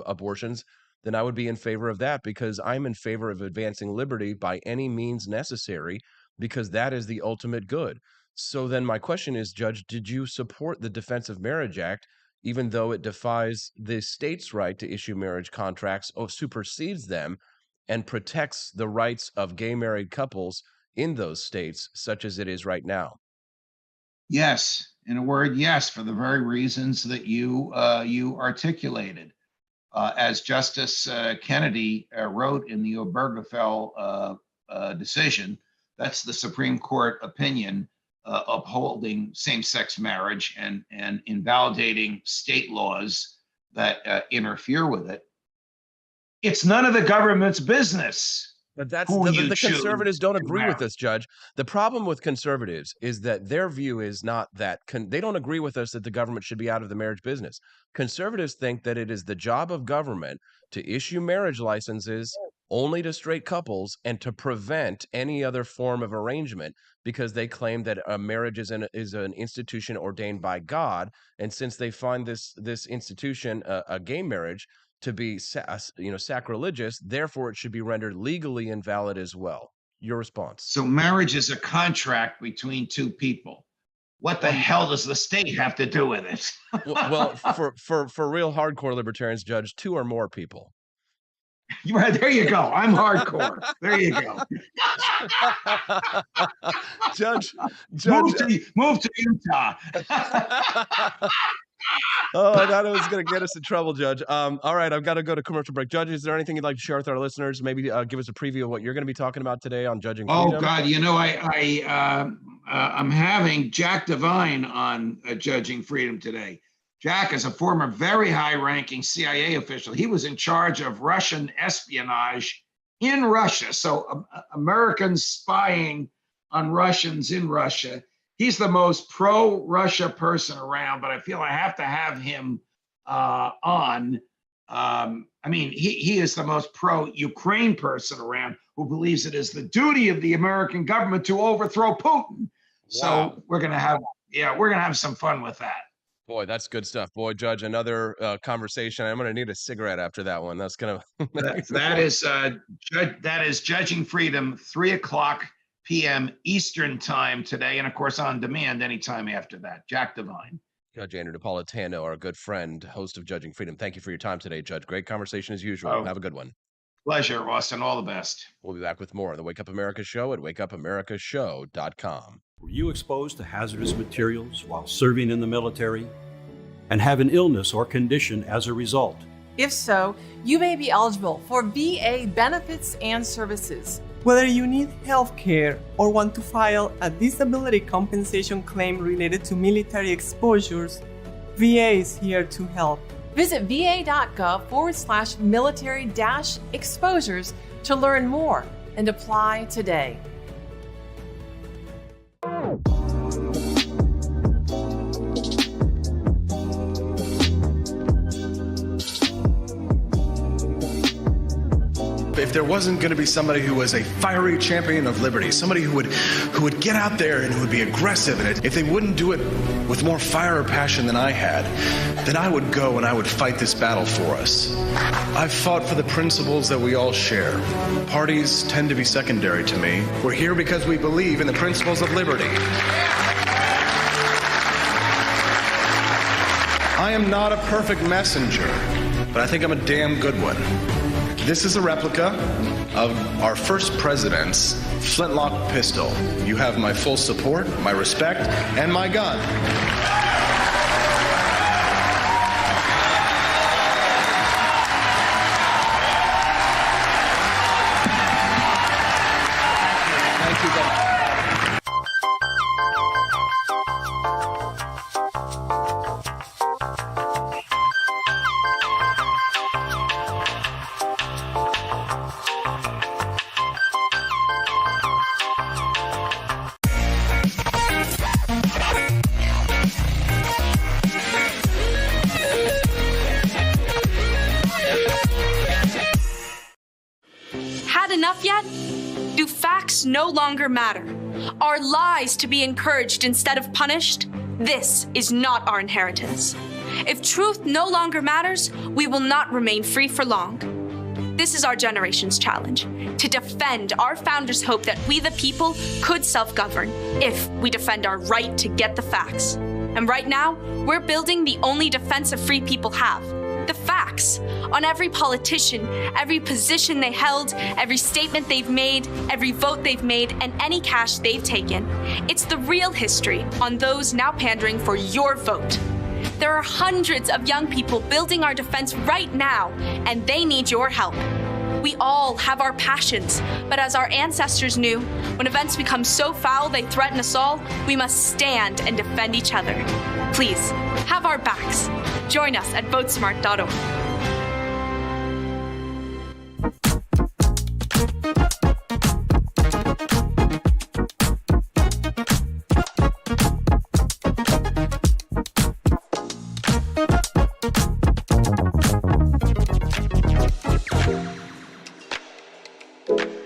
abortions, then I would be in favor of that, because I'm in favor of advancing liberty by any means necessary, because that is the ultimate good. So then my question is, Judge, did you support the Defense of Marriage Act, even though it defies the state's right to issue marriage contracts or supersedes them and protects the rights of gay married couples in those states, such as it is right now? Yes, in a word, yes, for the very reasons that you articulated. As Justice Kennedy wrote in the Obergefell decision, that's the Supreme Court opinion upholding same-sex marriage and invalidating state laws that interfere with it. It's none of the government's business. But that's the conservatives don't agree with this, Judge. The problem with conservatives is that their view is not that they don't agree with us that the government should be out of the marriage business. Conservatives think that it is the job of government to issue marriage licenses only to straight couples and to prevent any other form of arrangement, because they claim that a marriage is an institution ordained by God, and since they find this institution, a gay marriage, to be sacrilegious, therefore it should be rendered legally invalid as well. Your response? So marriage is a contract between two people. What the hell does the state have to do with it? Well, for real hardcore libertarians, Judge, two or more people. There you go. I'm hardcore. There you go. Judge. Move to Utah. Oh, I thought it was going to get us in trouble, Judge. All right, I've got to go to commercial break. Judge, is there anything you'd like to share with our listeners? Maybe give us a preview of what you're going to be talking about today on Judging Freedom. Oh God, I'm having Jack Devine on Judging Freedom today. Jack is a former very high-ranking CIA official. He was in charge of Russian espionage in Russia. So Americans spying on Russians in Russia. He's the most pro-Russia person around, but I feel I have to have him on. He is the most pro-Ukraine person around, who believes it is the duty of the American government to overthrow Putin. Wow. So we're gonna have some fun with that. Boy, that's good stuff. Boy, Judge, another conversation. I'm gonna need a cigarette after that one. That's gonna. that is Judging Freedom, 3:00 p.m. Eastern time today, and of course on demand anytime after that. Jack Devine. Judge Andrew Napolitano, our good friend, host of Judging Freedom. Thank you for your time today, Judge. Great conversation as usual. Have a good one. Pleasure, Austin. All the best. We'll be back with more on the Wake Up America Show at wakeupAmericaShow.com. Were you exposed to hazardous materials while serving in the military and have an illness or condition as a result? If so, you may be eligible for VA benefits and services. Whether you need health care or want to file a disability compensation claim related to military exposures, VA is here to help. Visit va.gov/military-exposures to learn more and apply today. If there wasn't going to be somebody who was a fiery champion of liberty, somebody who would get out there and who would be aggressive, and if they wouldn't do it with more fire or passion than I had, then I would go and I would fight this battle for us. I've fought for the principles that we all share. Parties tend to be secondary to me. We're here because we believe in the principles of liberty. I am not a perfect messenger, but I think I'm a damn good one. This is a replica of our first president's flintlock pistol. You have my full support, my respect, and my gun. Thank you, Governor. Had enough yet? Do facts no longer matter? Are lies to be encouraged instead of punished? This is not our inheritance. If truth no longer matters, we will not remain free for long. This is our generation's challenge, to defend our founders' hope that we the people could self-govern if we defend our right to get the facts. And right now, we're building the only defense of free people have, the facts on every politician, every position they held, every statement they've made, every vote they've made, and any cash they've taken. It's the real history on those now pandering for your vote. There are hundreds of young people building our defense right now, and they need your help. We all have our passions, but as our ancestors knew, when events become so foul they threaten us all, we must stand and defend each other. Please, have our backs. Join us at votesmart.org.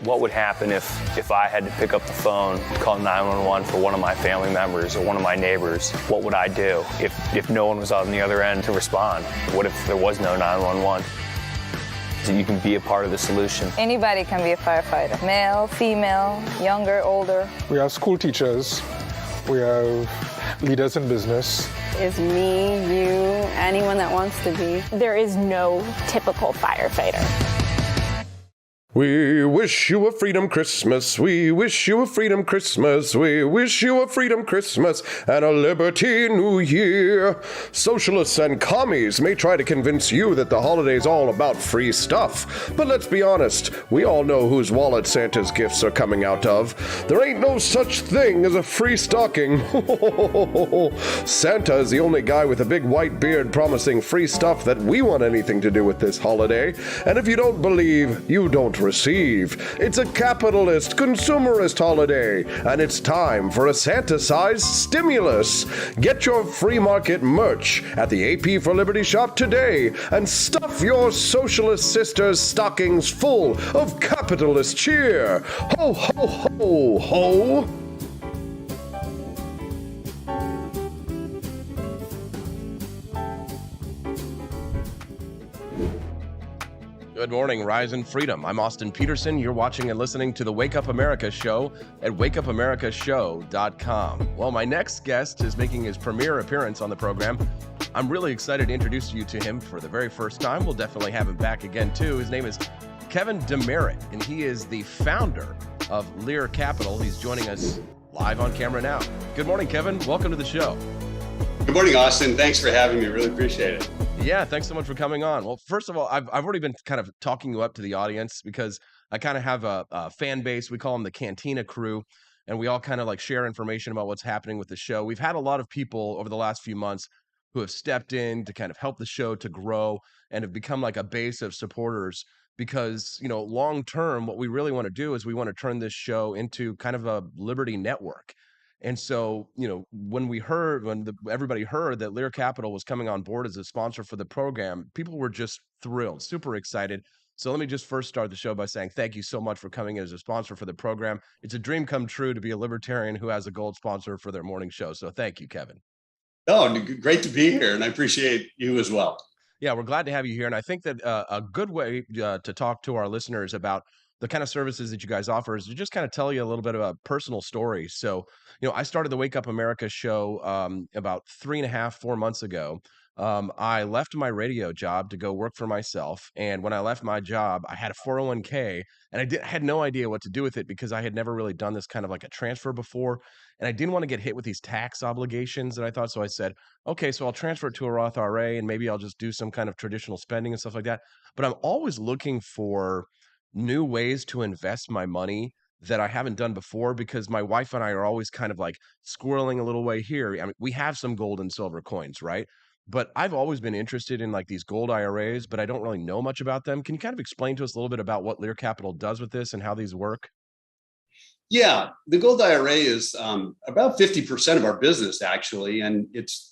What would happen if I had to pick up the phone, call 911 for one of my family members or one of my neighbors? What would I do if no one was on the other end to respond? What if there was no 911? So you can be a part of the solution. Anybody can be a firefighter. Male, female, younger, older. We have school teachers. We have leaders in business. Is me, you, anyone that wants to be. There is no typical firefighter. We wish you a freedom Christmas. We wish you a freedom Christmas. We wish you a freedom Christmas and a liberty New Year. Socialists and commies may try to convince you that the holiday's all about free stuff. But let's be honest, we all know whose wallet Santa's gifts are coming out of. There ain't no such thing as a free stocking. Santa is the only guy with a big white beard promising free stuff that we want anything to do with this holiday. And if you don't believe, you don't receive. It's a capitalist, consumerist holiday, and it's time for a Santa-sized stimulus. Get your free market merch at the AP for Liberty shop today and stuff your socialist sisters' stockings full of capitalist cheer. Ho, ho, ho, ho! Good morning, Rise and Freedom. I'm Austin Petersen. You're watching and listening to the Wake Up America show at wakeupAmericaShow.com. Well, my next guest is making his premiere appearance on the program. I'm really excited to introduce you to him for the very first time. We'll definitely have him back again, too. His name is Kevin Demerit, and he is the founder of Lear Capital. He's joining us live on camera now. Good morning, Kevin. Welcome to the show. Good morning, Austin. Thanks for having me. Really appreciate it. Yeah, thanks so much for coming on. Well, first of all, I've already been kind of talking you up to the audience because I kind of have a fan base. We call them the Cantina Crew, and we all kind of like share information about what's happening with the show. We've had a lot of people over the last few months who have stepped in to kind of help the show to grow and have become like a base of supporters because, you know, long term, what we really want to do is we want to turn this show into kind of a Liberty network. And so, you know, when everybody heard that Lear Capital was coming on board as a sponsor for the program, people were just thrilled, super excited. So let me just first start the show by saying thank you so much for coming as a sponsor for the program. It's a dream come true to be a libertarian who has a gold sponsor for their morning show. So thank you, Kevin. Oh, great to be here, and I appreciate you as well. Yeah, we're glad to have you here. And I think that a good way to talk to our listeners about the kind of services that you guys offer is to just kind of tell you a little bit about personal stories. So, you know, I started the Wake Up America show about 4 months ago. I left my radio job to go work for myself. And when I left my job, I had a 401k and I had no idea what to do with it because I had never really done this kind of like a transfer before. And I didn't want to get hit with these tax obligations that I thought. So I said, okay, so I'll transfer it to a Roth IRA and maybe I'll just do some kind of traditional spending and stuff like that. But I'm always looking for new ways to invest my money that I haven't done before because my wife and I are always kind of like squirreling a little way here. I mean, we have some gold and silver coins, right? But I've always been interested in like these gold IRAs, but I don't really know much about them. Can you kind of explain to us a little bit about what Lear Capital does with this and how these work? Yeah, the gold IRA is about 50% of our business, actually, and it's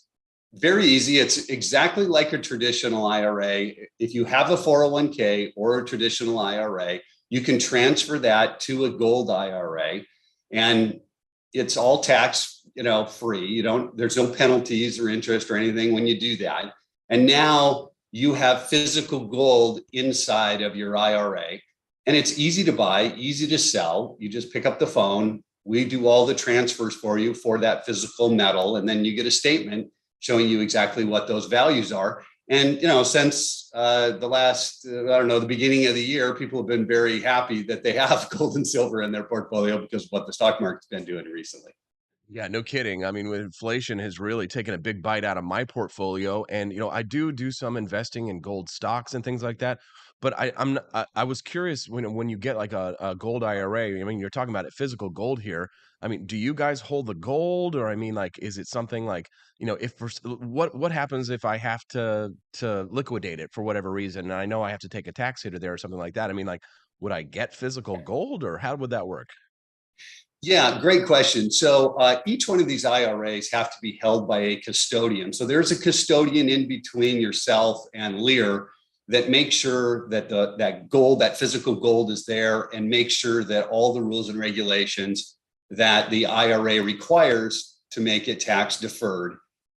very easy. It's exactly like a traditional IRA. If you have a 401k or a traditional IRA, you can transfer that to a gold IRA, and it's all tax, free. There's no penalties or interest or anything when you do that. And now you have physical gold inside of your IRA, and it's easy to buy, easy to sell. You just pick up the phone. We do all the transfers for you for that physical metal, and then you get a statement showing you exactly what those values are. And, since the beginning of the year, people have been very happy that they have gold and silver in their portfolio because of what the stock market's been doing recently. Yeah, no kidding. I mean, with inflation has really taken a big bite out of my portfolio. And, I do some investing in gold stocks and things like that. But I was curious when you get like a gold IRA, I mean, you're talking about physical gold here. I mean, do you guys hold the gold, or I mean, like, is it something like, what happens if I have to liquidate it for whatever reason? And I know I have to take a tax hit there or something like that. I mean, like, would I get physical gold, or how would that work? Yeah, great question. So each one of these IRAs have to be held by a custodian. So there's a custodian in between yourself and Lear that makes sure that that physical gold is there, and make sure that all the rules and regulations that the IRA requires to make it tax deferred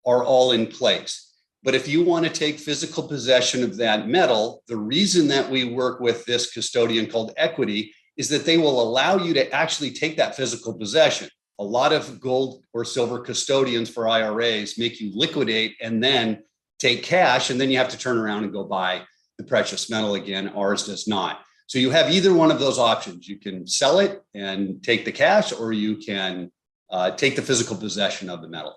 are all in place. But if you want to take physical possession of that metal, the reason that we work with this custodian called Equity is that they will allow you to actually take that physical possession. A lot of gold or silver custodians for IRAs make you liquidate and then take cash, and then you have to turn around and go buy the precious metal again. Ours does not. So you have either one of those options. You can sell it and take the cash, or you can take the physical possession of the metal.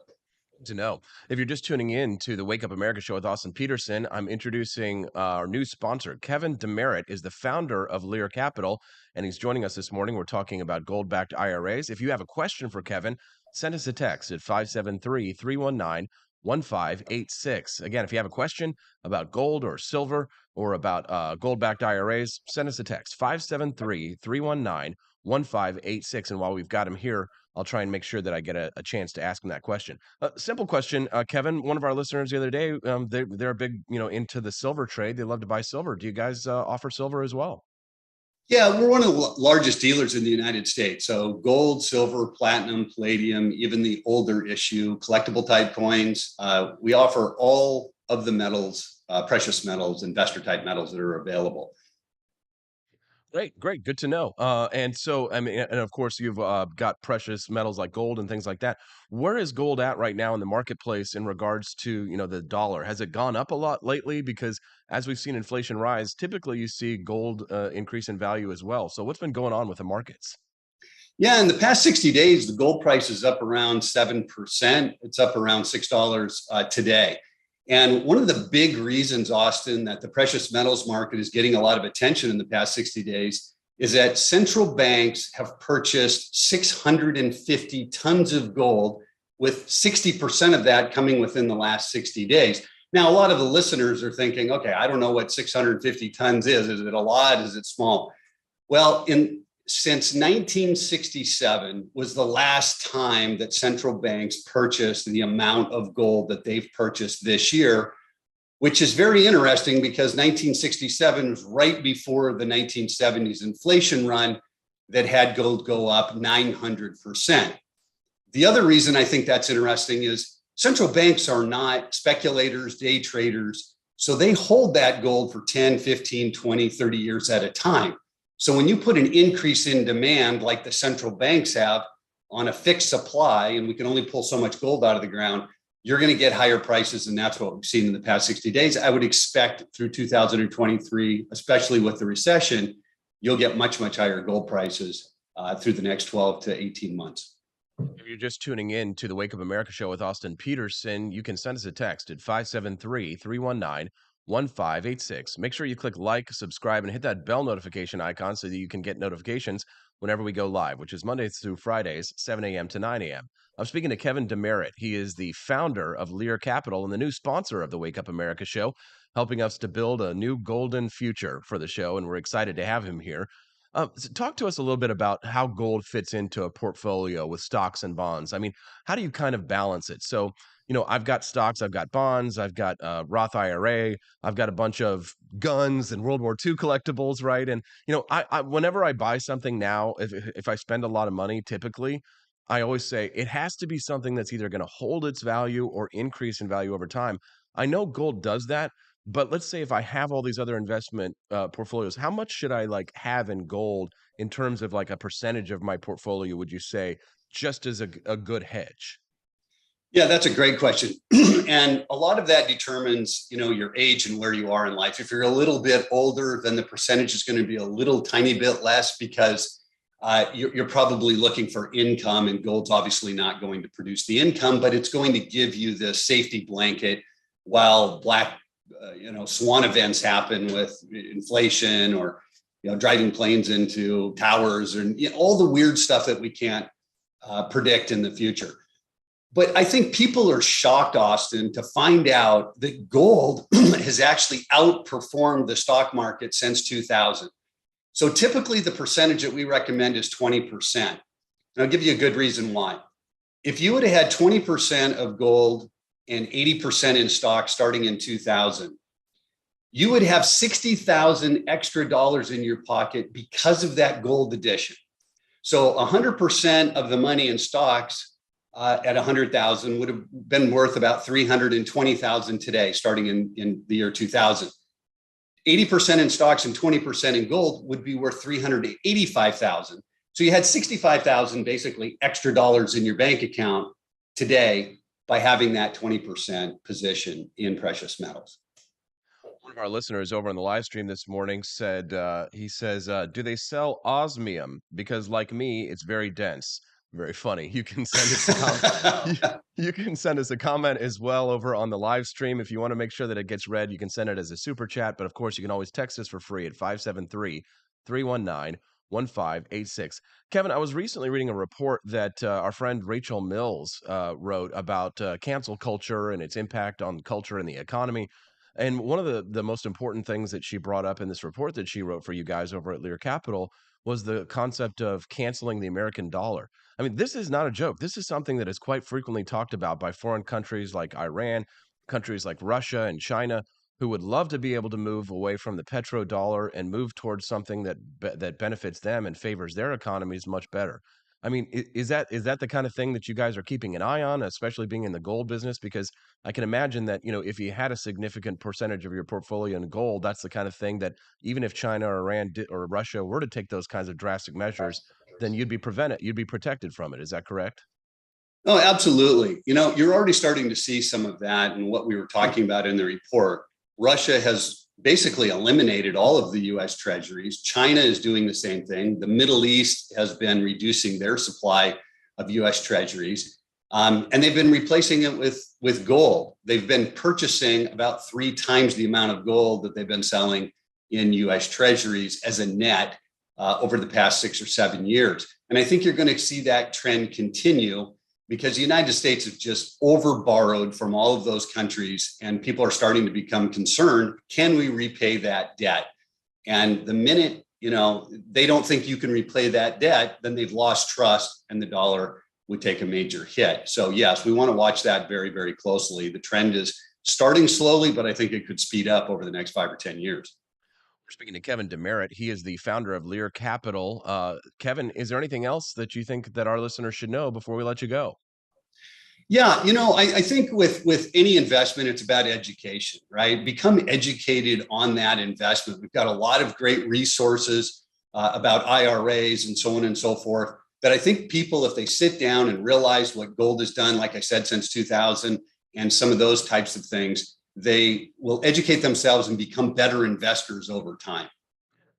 To know. If you're just tuning in to the Wake Up America show with Austin Petersen, I'm introducing our new sponsor. Kevin Demerit is the founder of Lear Capital, and he's joining us this morning. We're talking about gold-backed IRAs. If you have a question for Kevin, send us a text at 573-319-1586. Again, if you have a question about gold or silver or about gold-backed IRAs, send us a text, 573-319-1586. And while we've got him here, I'll try and make sure that I get a chance to ask him that question. Simple question, Kevin. One of our listeners the other day, they're big, into the silver trade. They love to buy silver. Do you guys offer silver as well? Yeah, we're one of the largest dealers in the United States. So gold, silver, platinum, palladium, even the older issue, collectible type coins. We offer all of the metals, precious metals, investor type metals that are available. Great, good to know. And so, I mean, and of course, you've got precious metals like gold and things like that. Where is gold at right now in the marketplace in regards to, the dollar? Has it gone up a lot lately? Because as we've seen inflation rise, typically you see gold increase in value as well. So what's been going on with the markets? Yeah, in the past 60 days, the gold price is up around 7%. It's up around $6 today. And one of the big reasons, Austin, that the precious metals market is getting a lot of attention in the past 60 days is that central banks have purchased 650 tons of gold, with 60% of that coming within the last 60 days. Now, a lot of the listeners are thinking, okay, I don't know what 650 tons is. Is it a lot? Is it small? Well, since 1967 was the last time that central banks purchased the amount of gold that they've purchased this year, which is very interesting because 1967 was right before the 1970s inflation run that had gold go up 900%. The other reason I think that's interesting is central banks are not speculators, day traders, so they hold that gold for 10, 15, 20, 30 years at a time. So when you put an increase in demand like the central banks have on a fixed supply, and we can only pull so much gold out of the ground, you're going to get higher prices. And that's what we've seen in the past 60 days. I would expect through 2023, especially with the recession, you'll get much, much higher gold prices through the next 12 to 18 months. If you're just tuning in to the Wake Up America show with Austin Petersen, you can send us a text at 573-319-1586. Make sure you click like, subscribe, and hit that bell notification icon so that you can get notifications whenever we go live, which is Mondays through Fridays, 7 a.m. to 9 a.m. I'm speaking to Kevin Demerit. He is the founder of Lear Capital and the new sponsor of the Wake Up America show, helping us to build a new golden future for the show, and we're excited to have him here. So talk to us a little bit about how gold fits into a portfolio with stocks and bonds. I mean, how do you kind of balance it? So, I've got stocks, I've got bonds, I've got Roth IRA, I've got a bunch of guns and World War II collectibles, right? And, I whenever I buy something now, if I spend a lot of money, typically, I always say it has to be something that's either going to hold its value or increase in value over time. I know gold does that. But let's say if I have all these other investment portfolios, how much should I have in gold in terms of a percentage of my portfolio, would you say, just as a good hedge? Yeah, that's a great question. And a lot of that determines, your age and where you are in life. If you're a little bit older, then the percentage is going to be a little tiny bit less because you're probably looking for income, and gold's obviously not going to produce the income, but it's going to give you the safety blanket while swan events happen with inflation or, driving planes into towers and all the weird stuff that we can't predict in the future. But I think people are shocked, Austin, to find out that gold has actually outperformed the stock market since 2000. So typically the percentage that we recommend is 20%. And I'll give you a good reason why. If you would have had 20% of gold and 80% in stock starting in 2000, you would have $60,000 extra dollars in your pocket because of that gold addition. So 100% of the money in stocks at 100,000 would have been worth about 320,000 today, starting in the year 2000. 80% in stocks and 20% in gold would be worth 385,000. So you had 65,000 basically extra dollars in your bank account today by having that 20% position in precious metals. One of our listeners over on the live stream this morning said, he says, do they sell osmium? Because like me, it's very dense. Very funny. You can send us you can send us a comment as well over on the live stream. If you want to make sure that it gets read, you can send it as a super chat. But of course, you can always text us for free at 573-319-1586. Kevin, I was recently reading a report that our friend Rachel Mills wrote about cancel culture and its impact on culture and the economy. And one of the most important things that she brought up in this report that she wrote for you guys over at Lear Capital was the concept of canceling the American dollar. I mean, this is not a joke. This is something that is quite frequently talked about by foreign countries like Iran, countries like Russia and China, who would love to be able to move away from the petrodollar and move towards something that benefits them and favors their economies much better. I mean, is that the kind of thing that you guys are keeping an eye on, especially being in the gold business? Because I can imagine that, if you had a significant percentage of your portfolio in gold, that's the kind of thing that even if China or Iran or Russia were to take those kinds of drastic measures, then you'd be protected from it. Is that correct? Oh, absolutely. You're already starting to see some of that and what we were talking about in the report. Russia has basically eliminated all of the U.S. treasuries. China is doing the same thing. The Middle East has been reducing their supply of U.S. treasuries, and they've been replacing it with gold. They've been purchasing about 3 times the amount of gold that they've been selling in U.S. treasuries as a net over the past 6 or 7 years. And I think you're going to see that trend continue because the United States has just overborrowed from all of those countries, and people are starting to become concerned, can we repay that debt? And the minute, they don't think you can repay that debt, then they've lost trust and the dollar would take a major hit. So yes, we want to watch that very, very closely. The trend is starting slowly, but I think it could speed up over the next 5 or 10 years. We're speaking to Kevin DeMerit. He is the founder of Lear Capital. Kevin, is there anything else that you think that our listeners should know before we let you go? Yeah, I think with any investment, it's about education, right? Become educated on that investment. We've got a lot of great resources about IRAs and so on and so forth. But I think people, if they sit down and realize what gold has done, like I said, since 2000 and some of those types of things, they will educate themselves and become better investors over time.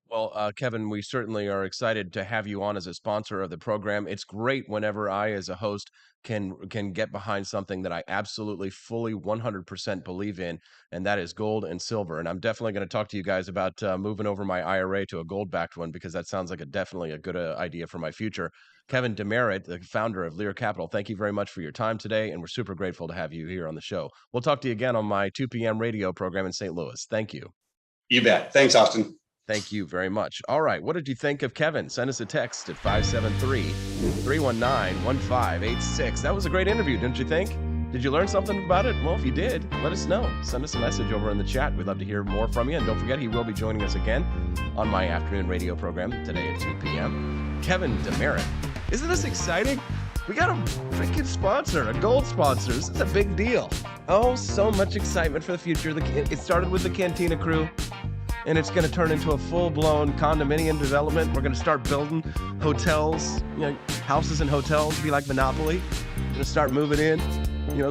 Well, Kevin, we certainly are excited to have you on as a sponsor of the program. It's great whenever I, as a host, can get behind something that I absolutely, fully, 100% believe in, and that is gold and silver. And I'm definitely going to talk to you guys about moving over my IRA to a gold-backed one because that sounds like definitely a good idea for my future. Kevin DeMerit, the founder of Lear Capital, thank you very much for your time today, and we're super grateful to have you here on the show. We'll talk to you again on my 2 p.m. radio program in St. Louis. Thank you. You bet. Thanks, Austin. Thank you very much. All right. What did you think of Kevin? Send us a text at 573-319-1586. That was a great interview, didn't you think? Did you learn something about it? Well, if you did, let us know. Send us a message over in the chat. We'd love to hear more from you. And don't forget, he will be joining us again on my afternoon radio program today at 2 p.m. Kevin DeMerit. Isn't this exciting? We got a freaking sponsor, a gold sponsor. This is a big deal. Oh, so much excitement for the future. It started with the Cantina crew, and it's going to turn into a full-blown condominium development. We're going to start building hotels, houses and hotels, be like Monopoly. We're going to start moving in.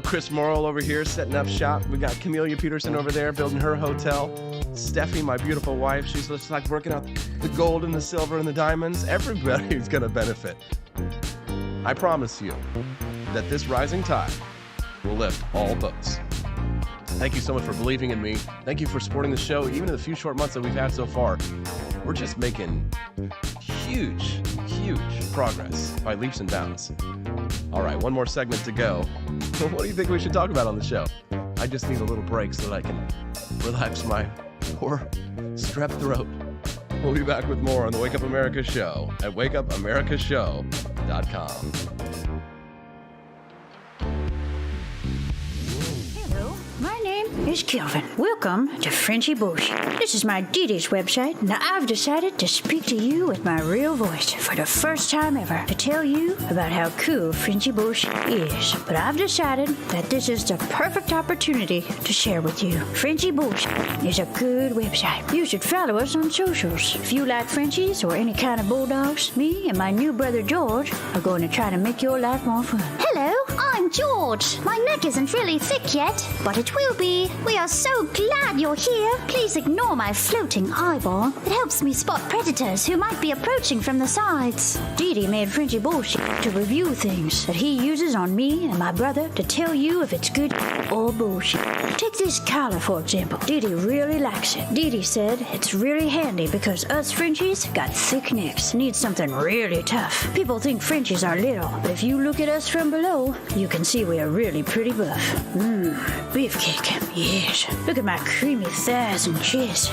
Chris Morrill over here setting up shop. We got Camelia Petersen over there building her hotel. Steffi, my beautiful wife, she's just like working out the gold and the silver and the diamonds. Everybody's going to benefit. I promise you that this rising tide will lift all boats. Thank you so much for believing in me. Thank you for supporting the show, even in the few short months that we've had so far. We're just making huge, huge progress by leaps and bounds. All right, one more segment to go. What do you think we should talk about on the show? I just need a little break so that I can relax my poor strep throat. We'll be back with more on the Wake Up America show at wakeupAmericaShow.com. My name is Kelvin. Welcome to Frenchy Bullshit. This is my Dee-Dee's website. Now I've decided to speak to you with my real voice for the first time ever to tell you about how cool Frenchy Bullshit is. But I've decided that this is the perfect opportunity to share with you. Frenchy Bullshit is a good website. You should follow us on socials. If you like Frenchies or any kind of bulldogs, me and my new brother George are going to try to make your life more fun. Hello, I'm I'm George. My neck isn't really thick yet, but it will be. We are so glad you're here. Please ignore my floating eyeball. It helps me spot predators who might be approaching from the sides. Dee Dee made Frenchie bullshit to review things that he uses on me and my brother to tell you if it's good or bullshit. Take this collar, for example. Dee Dee really likes it. Dee Dee said it's really handy because us Frenchies got thick necks. Need something really tough. People think Frenchies are little, but if you look at us from below, you can see we are really pretty buff. Beefcake. Yes. Look at my creamy thighs and chest.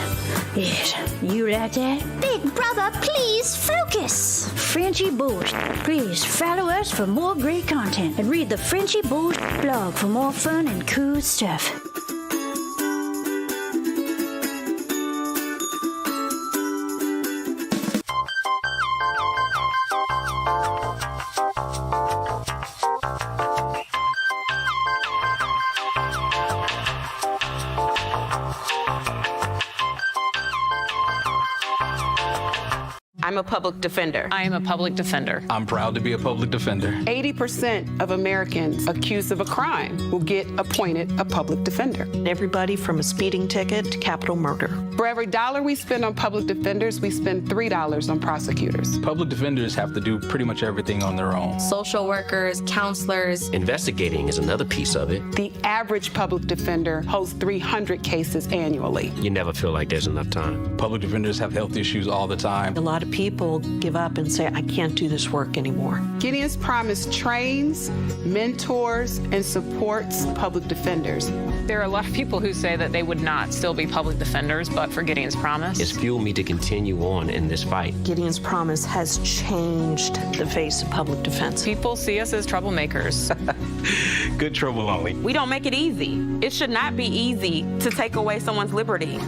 Yes. You like that? Big brother, please focus. Frenchie Bullshit. Please follow us for more great content and read the Frenchie Bullshit blog for more fun and cool stuff. I'm a public defender. I am a public defender. I'm proud to be a public defender. 80% of Americans accused of a crime will get appointed a public defender. Everybody from a speeding ticket to capital murder. For every dollar we spend on public defenders, we spend $3 on prosecutors. Public defenders have to do pretty much everything on their own. Social workers, counselors. Investigating is another piece of it. The average public defender holds 300 cases annually. You never feel like there's enough time. Public defenders have health issues all the time. A lot of people give up and say, I can't do this work anymore. Gideon's Promise trains, mentors, and supports public defenders. There are a lot of people who say that they would not still be public defenders, but for Gideon's Promise. It's fueled me to continue on in this fight. Gideon's Promise has changed the face of public defense. People see us as troublemakers. Good trouble only. We don't make it easy. It should not be easy to take away someone's liberty.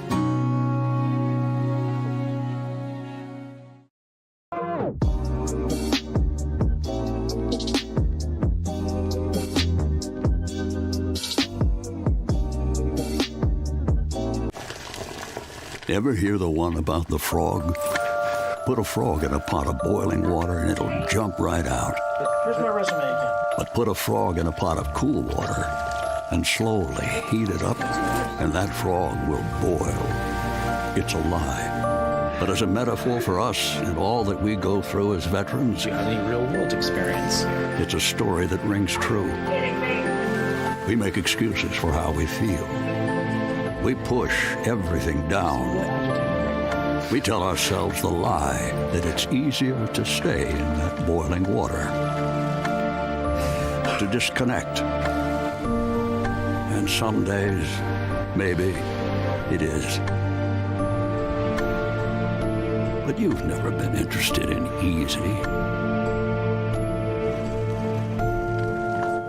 Ever hear the one about the frog? Put a frog in a pot of boiling water and it'll jump right out. Here's my resume again. But put a frog in a pot of cool water and slowly heat it up, and that frog will boil. It's a lie. But as a metaphor for us and all that we go through as veterans, Do you have any real-world experience? it's a story that rings true. We make excuses for how we feel. We push everything down. We tell ourselves the lie that it's easier to stay in that boiling water, to disconnect. And some days, maybe it is. But you've never been interested in easy.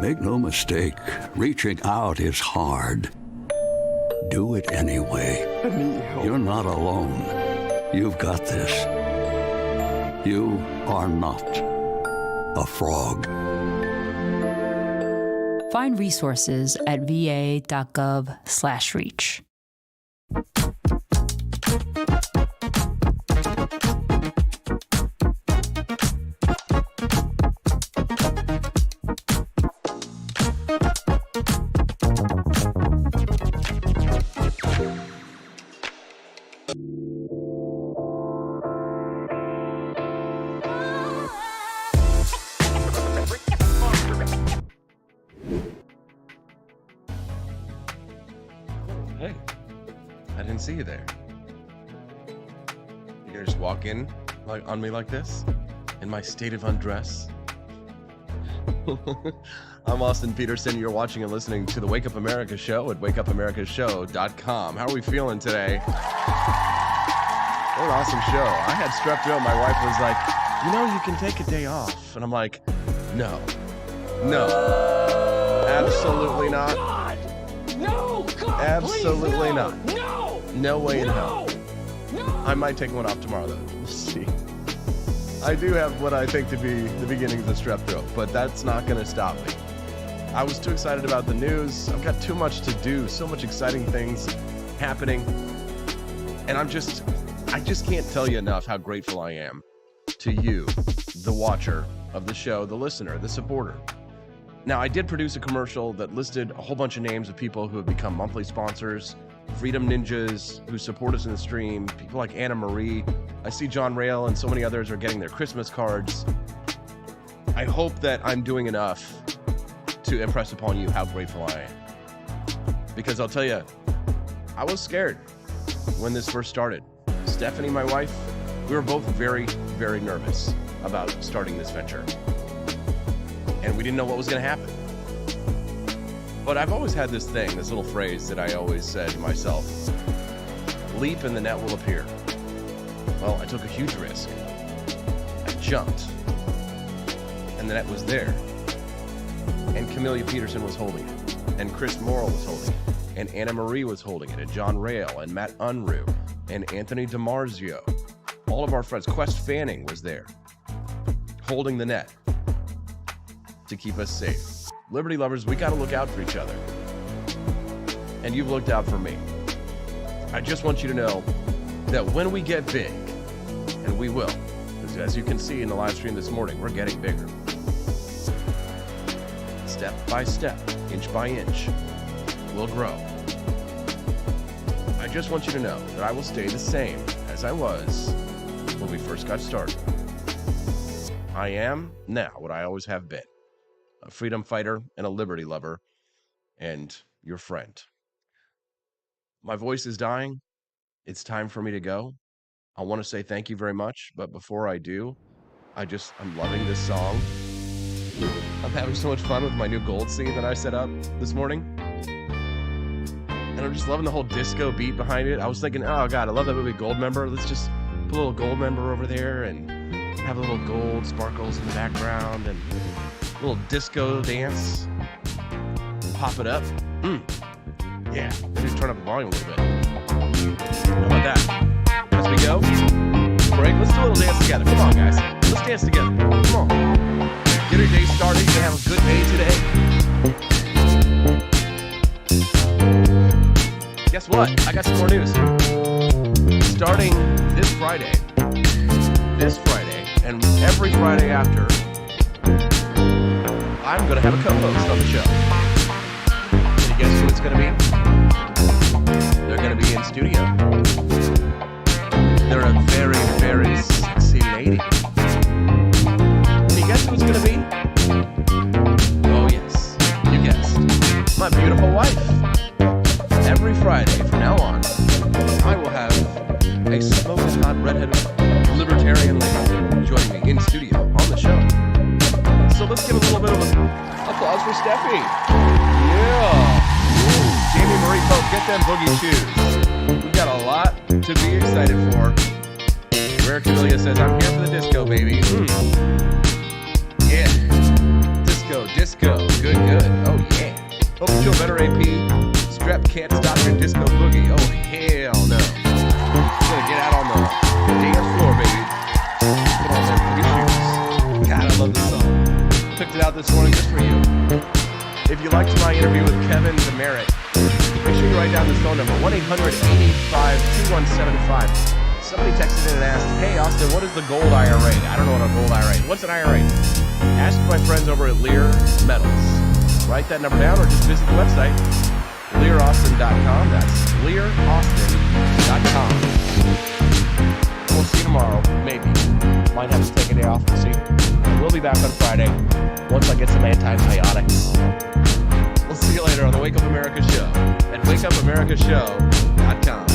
Make no mistake, reaching out is hard. Do it anyway. You're not alone. You've got this. You are not a frog. Find resources at va.gov/reach. Hey, I didn't see you there. You gonna just walk in like on me like this? In my state of undress? I'm Austin Petersen. You're watching and listening to the Wake Up America Show at wakeupAmericaShow.com. How are we feeling today? What an awesome show. I had strep throat. My wife was like, you know, you can take a day off. And I'm like, no, absolutely not. God! No! God, Absolutely please, no! not. No! No way in No! hell. No! I might take one off tomorrow, though. We'll see. I do have what I think to be the beginnings of strep throat, but that's not going to stop me. I was too excited about the news. I've got too much to do, so much exciting things happening. And I just can't tell you enough how grateful I am to you, the watcher of the show, the listener, the supporter. Now, I did produce a commercial that listed a whole bunch of names of people who have become monthly sponsors, Freedom Ninjas who support us in the stream, people like Anna Marie. I see John Rail and so many others are getting their Christmas cards. I hope that I'm doing enough to impress upon you how grateful I am. Because I'll tell you, I was scared when this first started. Stephanie, my wife, we were both very, very nervous about starting this venture. And we didn't know what was going to happen. But I've always had this thing, this little phrase that I always said to myself, leap and the net will appear. Well, I took a huge risk. I jumped. And the net was there. And Camellia Petersen was holding it. And Chris Morrill was holding it. And Anna Marie was holding it. And John Rail and Matt Unruh and Anthony DiMarzio. All of our friends. Quest Fanning was there. Holding the net to keep us safe. Liberty lovers, we got to look out for each other. And you've looked out for me. I just want you to know that when we get big, and we will, because as you can see in the live stream this morning, we're getting bigger. Step by step, inch by inch, we'll grow. I just want you to know that I will stay the same as I was when we first got started. I am now what I always have been. A freedom fighter and a liberty lover, and your friend. My voice is dying. It's time for me to go. I want to say thank you very much, but before I do, I'm loving this song. I'm having so much fun with my new gold scene that I set up this morning. And I'm just loving the whole disco beat behind it. I was thinking, oh God, I love that movie Goldmember. Let's just put a little Goldmember over there and have a little gold sparkles in the background and a little disco dance. Pop it up. Yeah, maybe turn up the volume a little bit. How about that? As we go, break, let's do a little dance together. Come on, guys. Let's dance together. Come on. Get your day started. You're going to have a good day today. Guess what? I got some more news. Starting this Friday, and every Friday after, I'm going to have a co-host on the show. Can you guess who it's going to be? They're going to be in studio. They're a very, very sexy lady. Can you guess who it's going to be? Oh yes, you guessed. My beautiful wife. Every Friday from now on, I will have a smoking hot redheaded libertarian lady joining me in studio on the show. So let's give a little bit of applause for Steffi. Yeah. Jamie Marie Pope, get them boogie shoes. We've got a lot to be excited for. Rare Camellia says, I'm here for the disco, baby. Yeah. Disco. Good. Oh, yeah. Hope you feel better, AP. Strep can't stop your disco boogie. Oh, hell no. You're gonna get out on the dance floor, baby. Put on them boogie shoes. God, I love this song. Picked it out this morning just for you. If you liked my interview with Kevin Demerit, make sure you write down this phone number, 1-800-885-2175. Somebody texted in and asked, hey, Austin, what is the gold IRA? I don't know what a gold IRA is. What's an IRA? Ask my friends over at Lear Metals. Write that number down or just visit the website, learaustin.com. That's learaustin.com. We'll see you tomorrow, maybe. Might have to take a day off, we'll see. We'll be back on Friday once I get some antibiotics. We'll see you later on the Wake Up America Show at wakeupAmericaShow.com.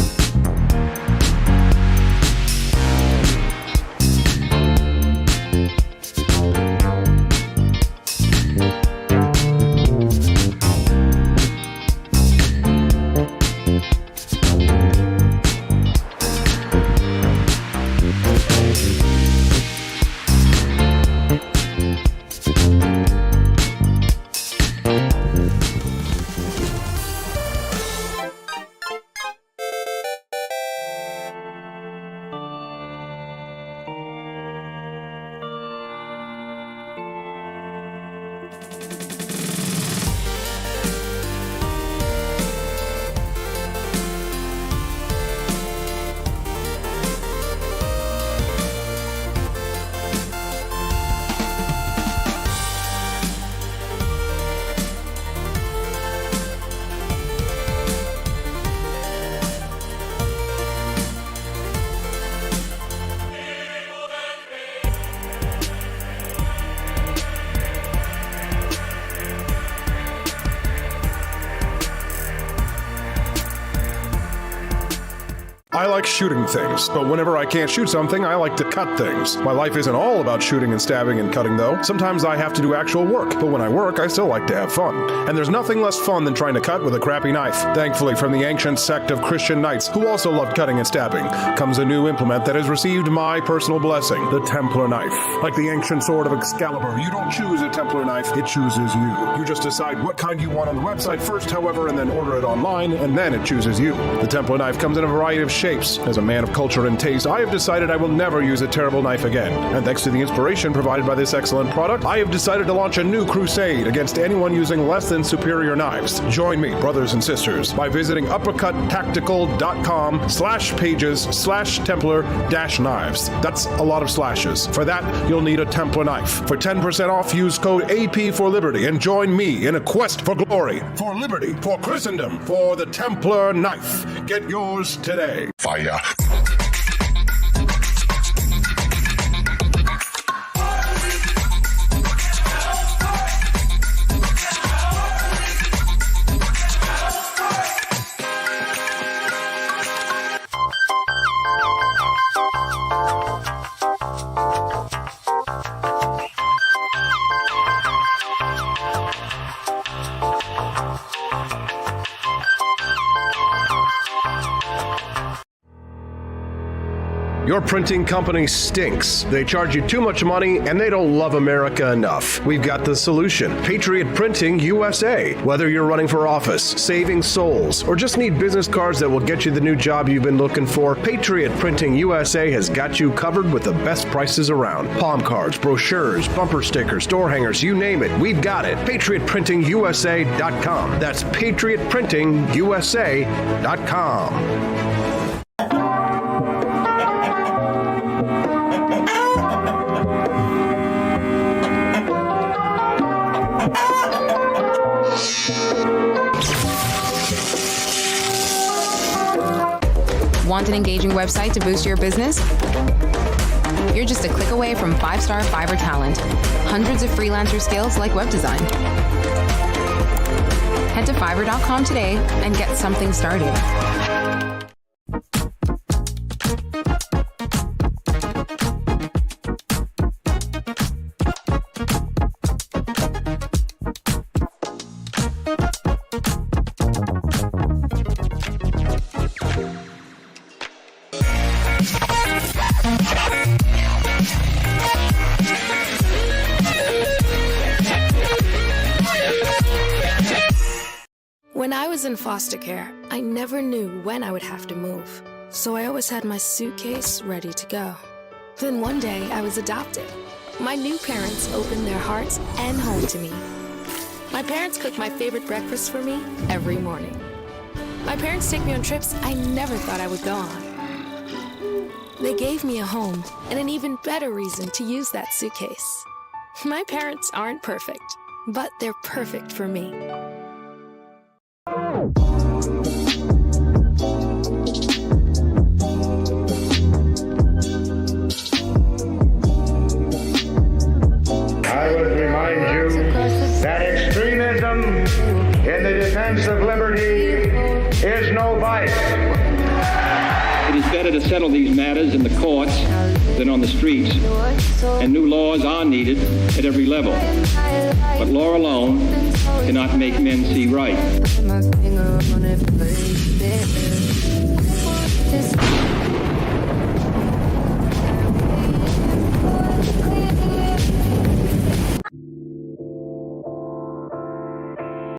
I like shooting things, but whenever I can't shoot something, I like to cut things. My life isn't all about shooting and stabbing and cutting, though. Sometimes I have to do actual work, but when I work, I still like to have fun. And there's nothing less fun than trying to cut with a crappy knife. Thankfully, from the ancient sect of Christian knights, who also loved cutting and stabbing, comes a new implement that has received my personal blessing, the Templar knife. Like the ancient sword of Excalibur, you don't choose a Templar knife, it chooses you. You just decide what kind you want on the website first, however, and then order it online, and then it chooses you. The Templar knife comes in a variety of shapes. As a man of culture and taste, I have decided I will never use a terrible knife again. And thanks to the inspiration provided by this excellent product, I have decided to launch a new crusade against anyone using less than superior knives. Join me, brothers and sisters, by visiting uppercuttactical.com/pages/Templar-knives. That's a lot of slashes. For that, you'll need a Templar knife. For 10% off, use code AP for Liberty and join me in a quest for glory, for liberty, for Christendom, for the Templar knife. Get yours today. Fire. Your printing company stinks. They charge you too much money and they don't love America enough. We've got the solution. Patriot Printing USA. Whether you're running for office, saving souls, or just need business cards that will get you the new job you've been looking for, Patriot Printing USA has got you covered with the best prices around. Palm cards, brochures, bumper stickers, door hangers, you name it, we've got it. PatriotPrintingUSA.com. That's PatriotPrintingUSA.com. Want an engaging website to boost your business? You're just a click away from 5-star Fiverr talent. Hundreds of freelancer skills like web design. Head to Fiverr.com today and get something started. When I was in foster care, I never knew when I would have to move, so I always had my suitcase ready to go. Then one day, I was adopted. My new parents opened their hearts and home to me. My parents cook my favorite breakfast for me every morning. My parents take me on trips I never thought I would go on. They gave me a home and an even better reason to use that suitcase. My parents aren't perfect, but they're perfect for me. I would remind you that extremism in the defense of liberty is no vice. It is better to settle these matters in the courts than on the streets, and new laws are needed at every level. But law alone cannot make men see right.